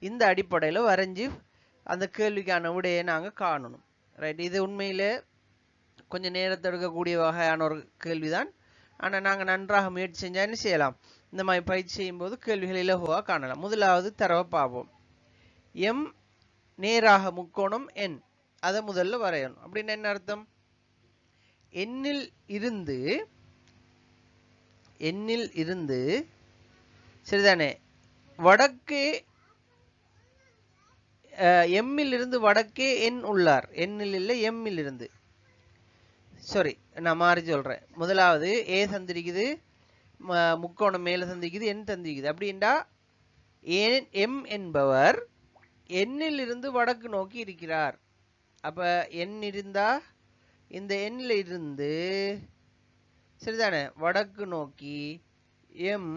இந்த அடிப்படையில் வரைஞ்சி அந்த கேள்விக்கான விடையை நாங்கள் காணணும். ரைட், இது உண்மையிலே கொஞ்சம் நேரத்தை எடுக்கக்கூடிய வகையான ஒரு கேள்விதான். ஆனால் நாங்கள் நன்றாக முயற்சி செஞ்சால் என்ன செய்யலாம், இந்த மாதிரி பயிற்சி செய்யும்போது கேள்விகள் இலகுவாக காணலாம். முதலாவது தரவை பார்ப்போம். எம் நேராக முக்கோணம் என், அதை முதல்ல வரையணும். அப்படின்னு என்ன அர்த்தம்? எண்ணில் இருந்து சரிதானே வடக்கே, எம்மில் இருந்து வடக்கே என் உள்ளார். எண்ணில் இல்லை, எம்மில் இருந்து. சாரி, நான் மாறி சொல்றேன். முதலாவது ஏ தந்திருக்குது, முக்கோணம் மேல தந்திருக்குது, என் தந்திருக்குது. அப்படின்டா எம் என்பவர் எண்ணில் இருந்து வடக்கு நோக்கி இருக்கிறார். அப்ப எண் இருந்தா இந்த எண்ணில் இருந்து சரிதானே வடக்கு நோக்கி எம்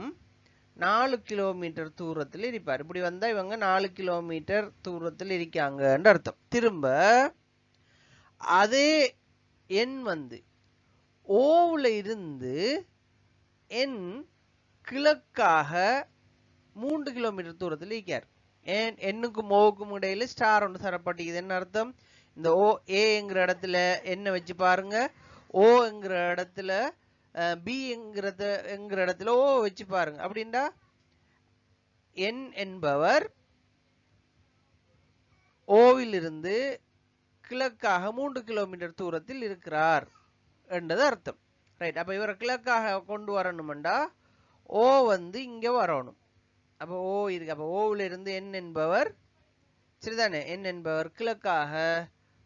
4 கிலோமீட்டர் தூரத்தில் இருப்பார். இப்படி வந்தா இவங்க 4 கிலோமீட்டர் தூரத்தில் இருக்காங்கன்னு அர்த்தம். திரும்ப அதே எண் வந்து ஓவுல இருந்து என் கிழக்காக 3 கிலோமீட்டர் தூரத்தில் இருக்கார். எண்ணுக்கும் ஓவுக்கும் இடையில ஸ்டார் ஒன்று தரப்பட்டிருக்குது. என்ன அர்த்தம்? இந்த ஓ ஏங்கிற இடத்துல என்ன வச்சு பாருங்க, ஓ என்கிற இடத்துல பி என்கிற இடத்துல ஓ வச்சு பாருங்க. அப்படின்னா என் என்பவர் ஓவில் இருந்து கிழக்காக 3 கிலோமீட்டர் தூரத்தில் இருக்கிறார் என்றது அர்த்தம். ரைட். அப்ப இவரை கிழக்காக கொண்டு வரணும்டா ஓ வந்து இங்க வரணும். அப்ப ஓ இருக்கு. அப்ப ஓவில் இருந்து என் என்பவர், சரிதானே, என் என்பவர் கிழக்காக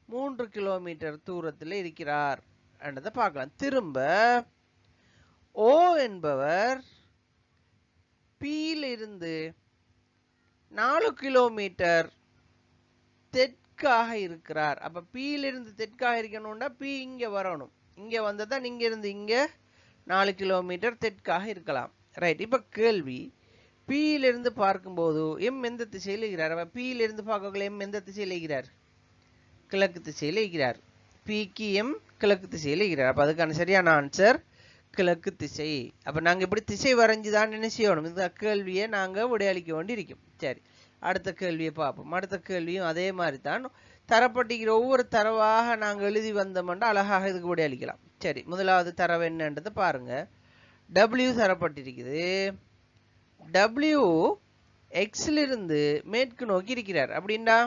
3 கிலோமீட்டர் தூரத்தில் இருக்கிறார் என்றதை பார்க்கலாம். திரும்ப ஓ என்பவர் பியில் இருந்து 4 கிலோமீட்டர் தெற்காக இருக்கிறார். அப்ப பியில இருந்து தெற்காக இருக்கணும்னா பி இங்க வரணும். இங்க வந்ததான் இங்க இருந்து இங்க 4 கிலோமீட்டர் தெற்காக இருக்கலாம். ரைட். இப்ப கேள்வி, பியில இருந்து பார்க்கும்போது எம் எந்த திசையில் இருக்கிறார்? பியில இருந்து பார்க்கல எம் எந்த திசையில் இருக்கிறார்? கிழக்கு திசையில் இருக்கிறார். பிக்கு எம் கிழக்கு திசையில் இருக்கிறார். அப்ப அதுக்கான சரியான ஆன்சர் கிழக்கு திசை. அப்ப நாங்க இப்படி திசை வரைஞ்சுதான் என்ன செய்யணும்? இந்த கேள்வியை நாங்க விடையளிக்க வேண்டி இருக்கும். சரி, அடுத்த கேள்வியை பார்ப்போம். அடுத்த கேள்வியும் அதே மாதிரி தான் தரப்பட்டிருக்கிற ஒவ்வொரு தரவாக நாங்கள் எழுதி வந்தோம்னா அழகாக இதுக்கு விடையளிக்கலாம். சரி, முதலாவது தரவு என்னன்றது பாருங்க. W தரப்பட்டிருக்குது. W எக்ஸ்ல இருந்து மேற்கு நோக்கி இருக்கிறார். அப்படின்னா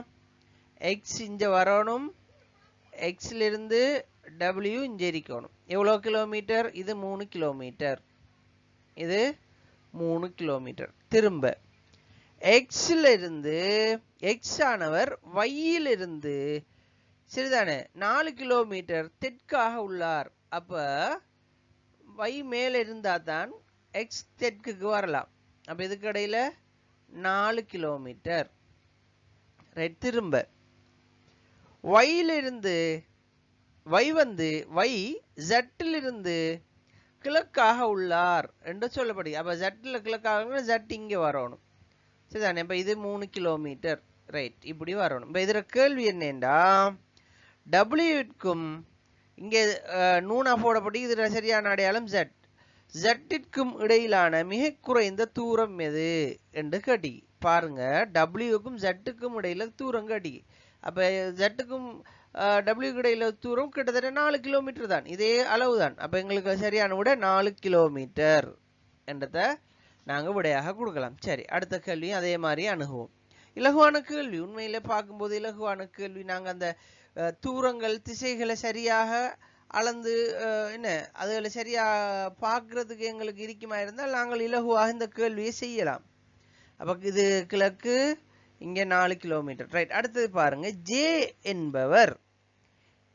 எக்ஸ் இங்க வரணும், எக்ஸ்ல இருந்து W இங்க இருக்கணும். எவ்வளவு கிலோமீட்டர்? இது 3 கிலோமீட்டர். இது 3 கிலோமீட்டர். திரும்ப எக்ஸ்ல இருந்து எக்ஸ் ஆனவர் வையில் இருந்து, சரிதானே, 4 கிலோமீட்டர் தெற்காக உள்ளார். அப்ப வை மேல இருந்தா தான் எக்ஸ் தெற்குக்கு வரலாம். அப்ப இதுக்கு இடையில 4 கிலோமீட்டர். ரைட். திரும்ப வையில இருந்து வை வந்து வை ஜட்டில் இருந்து கிழக்காக உள்ளார் என்று சொல்லப்படுது. அப்ப ஜட்டில் கிழக்காக ஜட் இங்க வரணும், சரிதானே. இப்ப இது 3 கிலோமீட்டர். ரைட். இப்படி வரணும். இப்ப இதுல கேள்வி என்னண்டா, டபிள்யூக்கும் இங்கே நூனா போடப்பட்டு இதுல சரியான அடையாளம் ஜட். ஜட்டிற்கும் இடையிலான மிக குறைந்த தூரம் எது என்று கேட்டி பாருங்க. டபிள்யூக்கும் ஜட்டுக்கும் இடையில தூரம் கேட்டி. அப்ப ஜட்டுக்கும் டபிள்யூக்கு இடையில தூரம் கிட்டத்தட்ட 4 கிலோமீட்டர் தான். இதே அளவு தான். அப்ப எங்களுக்கு சரியான விட 4 கிலோமீட்டர் என்றத நாங்க விடையாக கொடுக்கலாம். சரி, அடுத்த கேள்வியும் அதே மாதிரி அணுகுவோம். இலகுவான கேள்வி. உண்மையில பார்க்கும்போது இலகுவான கேள்வி. நாங்க அந்த தூரங்கள் திசைகளை சரியாக அளந்து என்ன அதுகளை சரியா பார்க்கறதுக்கு எங்களுக்கு இருக்குமா இருந்தால் நாங்கள் இலகுவாக இந்த கேள்வியை செய்யலாம். அப்ப இது கிழக்கு, இங்க 4 கிலோமீட்டர். ரைட். அடுத்தது பாருங்க. ஜே என்பவர்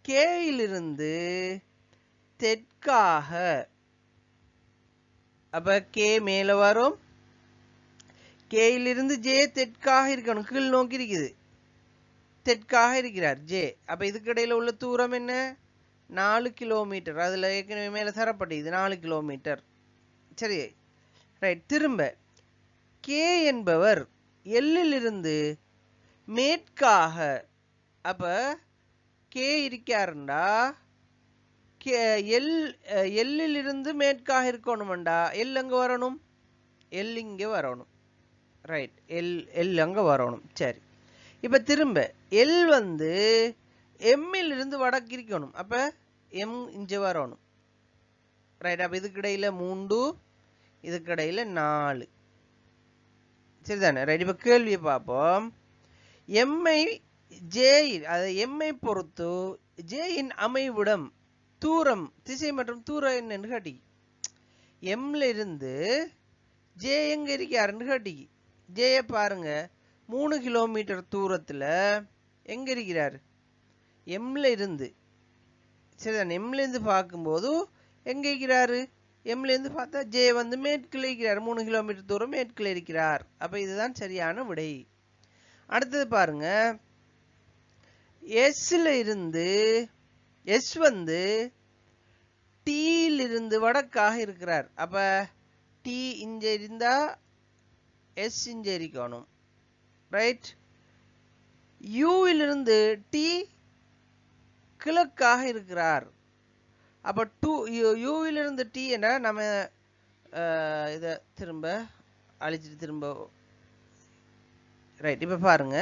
கேயிலிருந்து தெற்காக, அப்ப கே மேல வரும், கேயிலிருந்து ஜே தெற்காக இருக்கணும். கீழ் நோக்கி இருக்குது, தெற்காக இருக்கிறார் ஜே. அப்ப இதுக்கு இடையில உள்ள தூரம் என்ன? 4 கிலோமீட்டர். அதுல ஏற்கனவே மேல தரப்பட்டது 4 கிலோமீட்டர். சரி, ரைட். திரும்ப கே என்பவர் எல்லில் இருந்து மேற்காக, அப்ப கே இருக்காருண்டா எல்லில் இருந்து மேற்காக இருக்கணும்டா எல் அங்க வரணும், எல் இங்க வரணும். ரைட். எல் அங்க வரணும். சரி, இப்ப திரும்ப எல் வந்து எம்மில் இருந்து வடக்கு இருக்கணும். அப்ப எம் இங்க வரணும். ரைட். அப்ப இதுக்கு இடையில 3, இதுக்கு இடையில 4, சரிதானே. ரைட். இப்ப கேள்வியை பார்ப்போம். எம்ஐ ஜே, அதை எம்ஐ பொறுத்து ஜேயின் அமைவிடம் தூரம் திசை மற்றும் தூரம் என்னன்னு காட்டி, எம்ல இருந்து ஜே எங்க இருக்காருன்னு காட்டி, ஜேய பாருங்க 3 கிலோமீட்டர் தூரத்துல எங்க இருக்கிறாரு? எம்ல இருந்து, சரிதான். எம்ல இருந்து பார்க்கும்போது எங்க இருக்கிறாரு? எம்ல இருந்து பார்த்தா ஜே வந்து மேற்குல இருக்கிறார். 3 கிலோமீட்டர் தூரம் மேற்குல இருக்கிறார். அப்ப இதுதான் சரியான விடை. அடுத்தது பாருங்க. எஸ்ல இருந்து எஸ் வந்து டீல இருந்து வடக்காக இருக்கிறார். அப்ப டி இங்க இருந்தா எஸ் இங்க இருக்கணும். ரைட். யூவிலிருந்து டி கிழக்காக இருக்கிறார். அப்போ யூவிலிருந்து டி என்ற நம்ம இதை திரும்ப அழிச்சிட்டு திரும்ப ரைட். இப்போ பாருங்க,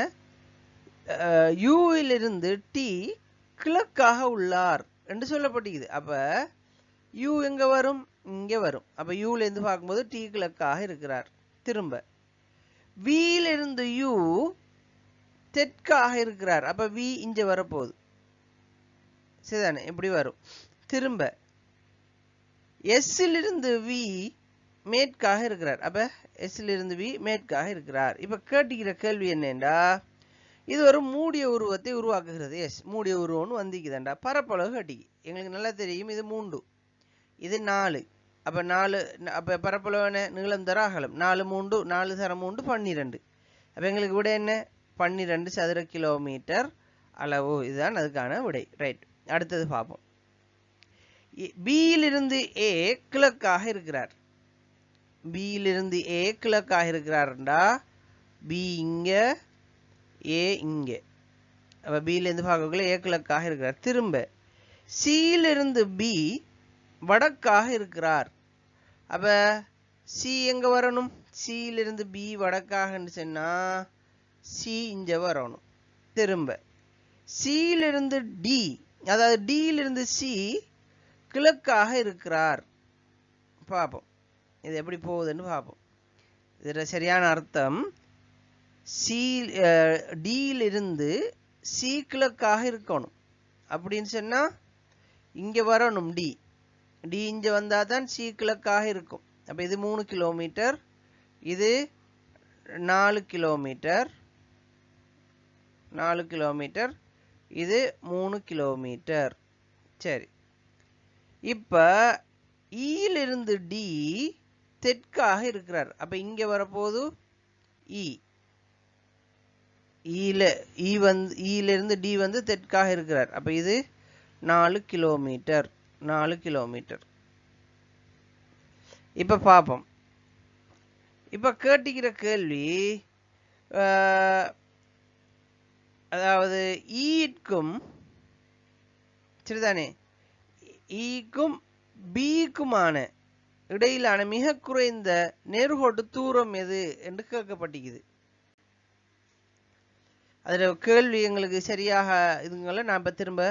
யூவிலிருந்து டி கிழக்காக உள்ளார் என்று சொல்லப்பட்டிருக்குது. அப்போ யூ எங்கே வரும்? இங்கே வரும். அப்போ யூலேருந்து பார்க்கும்போது டி கிழக்காக இருக்கிறார். திரும்ப வியிலிருந்து யூ தெற்காக இருக்கிறார். அப்போ வி இங்கே வரப்போகுது. சரிதானே? இப்படி வரும். திரும்ப எஸ்ஸிலிருந்து வி மேற்காக இருக்கிறார். அப்போ எஸ்ஸிலிருந்து வி மேற்காக இருக்கிறார். இப்போ கேட்டுக்கிற கேள்வி என்னண்டா, இது ஒரு மூடிய உருவத்தை உருவாக்குகிறது. எஸ், மூடிய உருவம்னு வந்திக்குதாண்டா. பரப்பளவு கேட்டிக்கு எங்களுக்கு நல்லா தெரியும். இது 3, இது 4. அப்போ 4, அப்போ பரப்பளவு நீளம் தர அகலம் 4 3 4 தர 3 12. அப்போ எங்களுக்கு விட என்ன? 12 சதுர கிலோமீட்டர் அளவு. இதுதான் அதுக்கான விடை. ரைட். அடுத்தது பார்ப்போம். பியிலிருந்து ஏ கிழக்காக இருக்கிறார். பியிலிருந்து ஏ கிழக்காக இருக்கிறார்டா. பி இங்க, ஏ இங்கே. அப்போ பியிலிருந்து பார்க்கக்குள்ள ஏ கிழக்காக இருக்கிறார். திரும்ப சியிலிருந்து பி வடக்காக இருக்கிறார். அப்போ சி எங்க வரணும்? சியிலிருந்து பி வடக்காகன்னு சொன்னா சி இங்க வரணும். திரும்ப சியிலிருந்து டி, அதாவது டியிலிருந்து சி கிழக்காக இருக்கிறார். பார்ப்போம் இது எப்படி போகுதுன்னு பார்ப்போம். இதுல சரியான அர்த்தம், சி டியிலிருந்து சி கிழக்காக இருக்கணும் அப்படின்னு சொன்னா இங்க வரணும் டி. டி இங்க வந்தா தான் சி கிழக்காக இருக்கும். அப்ப இது 3 கிலோமீட்டர், இது 4 கிலோமீட்டர், 4 கிலோமீட்டர், இது 3 கிலோமீட்டர். சரி. இப்ப ஈலிருந்து டி தெற்காக இருக்கிறார். அப்ப இங்க வரப்போது இ. ஈலிருந்து டி வந்து தெற்காக இருக்கிறார். அப்ப இது 4 கிலோமீட்டர், 4 கிலோமீட்டர். இப்ப பார்ப்போம். இப்ப கேட்டிக்கிற கேள்வி, அதாவது ஈக்கும் சரிதானே, ஈக்கும் பிக்குமான இடையிலான மிக குறைந்த நேர்கோட்டு தூரம் எது என்று கேட்கப்பட்டிருக்குது. அதுல கேள்வி எங்களுக்கு சரியாக இதுங்கள நான் இப்ப திரும்ப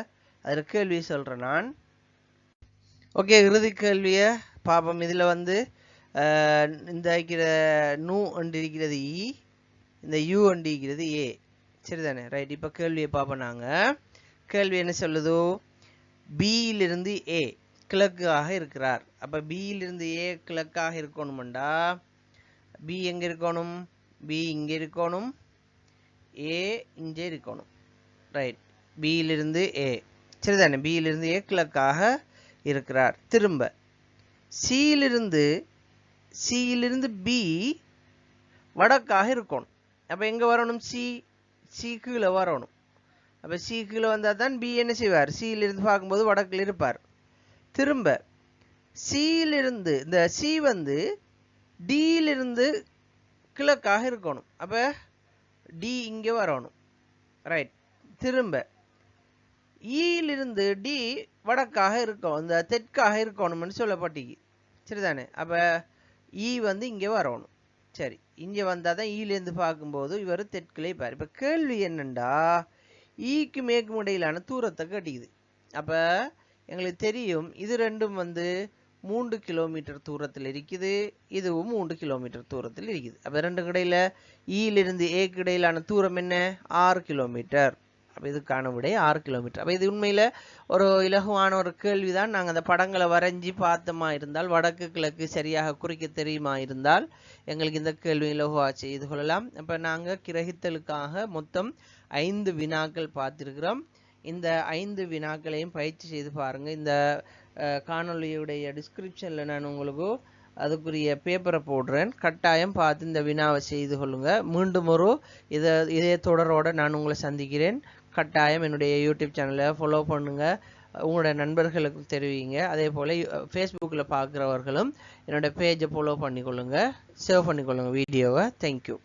அதுல கேள்வி சொல்றேன் நான். ஓகே, இறுதி கேள்விய பாப்போம். இதுல வந்து இந்த இருக்கிற நூ அண்டு இருக்கிறது இ, இந்த யூ அண்டு இருக்கிறது ஏ. சரிதானே? ரைட். இப்ப கேள்வியை பார்ப்போம் நாங்க. கேள்வி என்ன சொல்லுது? பியிலிருந்து ஏ கிழக்காக இருக்கிறார். அப்ப பியிலிருந்து ஏ கிழக்காக இருக்கணும்டா, பி எங்க இருக்கணும்? பி இங்க இருக்கணும், ஏ இங்கே இருக்கணும். ரைட். பியிலிருந்து ஏ. சரிதானே? பியிலிருந்து ஏ கிழக்காக இருக்கிறார். திரும்ப சியிலிருந்து பி வடக்காக இருக்கணும். அப்ப எங்க வரணும்? சி கீழே வரணும். அப்ப சி கீழே வந்தா தான் பி என்ன செய்வார்? சியிலிருந்து பார்க்கும்போது வடக்கில் இருப்பார். திரும்ப சியிலிருந்து இந்த சி வந்து டியிலிருந்து கிழக்காக இருக்கணும். அப்ப டி இங்க வரணும். ரைட். திரும்ப ஈலிருந்து டி வடக்காக இருக்கும், இந்த தெற்காக இருக்கணும்னு சொல்லப்பட்டிக்கு. சரிதானே? அப்ப ஈ வந்து இங்க வரணும். சரி, இங்க வந்தாதான் ஈலேருந்து பார்க்கும்போது இவர் தெற்கிலே பாரு. இப்ப கேள்வி என்னண்டா, ஈக்கு மேற்கும் இடையிலான தூரத்தை கட்டிக்குது. அப்ப எங்களுக்கு தெரியும் இது ரெண்டும் வந்து 3 கிலோமீட்டர் தூரத்தில் இருக்குது, இதுவும் 3 கிலோமீட்டர் தூரத்தில் இருக்குது. அப்ப ரெண்டு இடையில ஈலிருந்து ஏக்கு இடையிலான தூரம் என்ன? 6 கிலோமீட்டர். அப்ப இதுக்கான விடை 6 கிலோமீட்டர். அப்ப இது உண்மையில ஒரு இலகுவான ஒரு கேள்விதான். நாங்கள் அந்த படங்களை வரைஞ்சி பார்த்தோமா இருந்தால், வடக்கு கிழக்கு சரியாக குறிக்க தெரியுமா இருந்தால் எங்களுக்கு இந்த கேள்வி இலகுவா செய்து கொள்ளலாம். அப்ப நாங்க கிரகித்தலுக்காக மொத்தம் 5 வினாக்கள் பார்த்திருக்கிறோம். இந்த 5 வினாக்களையும் பயிற்சி செய்து பாருங்க. இந்த காணொலியுடைய டிஸ்கிரிப்ஷன்ல நான் உங்களுக்கு அதுக்குரிய பேப்பரை போடுறேன். கட்டாயம் பார்த்து இந்த வினாவை செய்து கொள்ளுங்க. மீண்டும் ஒரு இதே தொடரோட நான் உங்களை சந்திக்கிறேன். கட்டாயம் என்னுடைய யூடியூப் சேனலை ஃபாலோ பண்ணுங்க, உங்களோட நண்பர்களுக்கு தெரிவிங்க. அதே போல் ஃபேஸ்புக்கில் பார்க்குறவர்களும் என்னோட பேஜை ஃபாலோ பண்ணிக்கொள்ளுங்க, சேவ் பண்ணிக்கொள்ளுங்க வீடியோவை. தேங்க்யூ.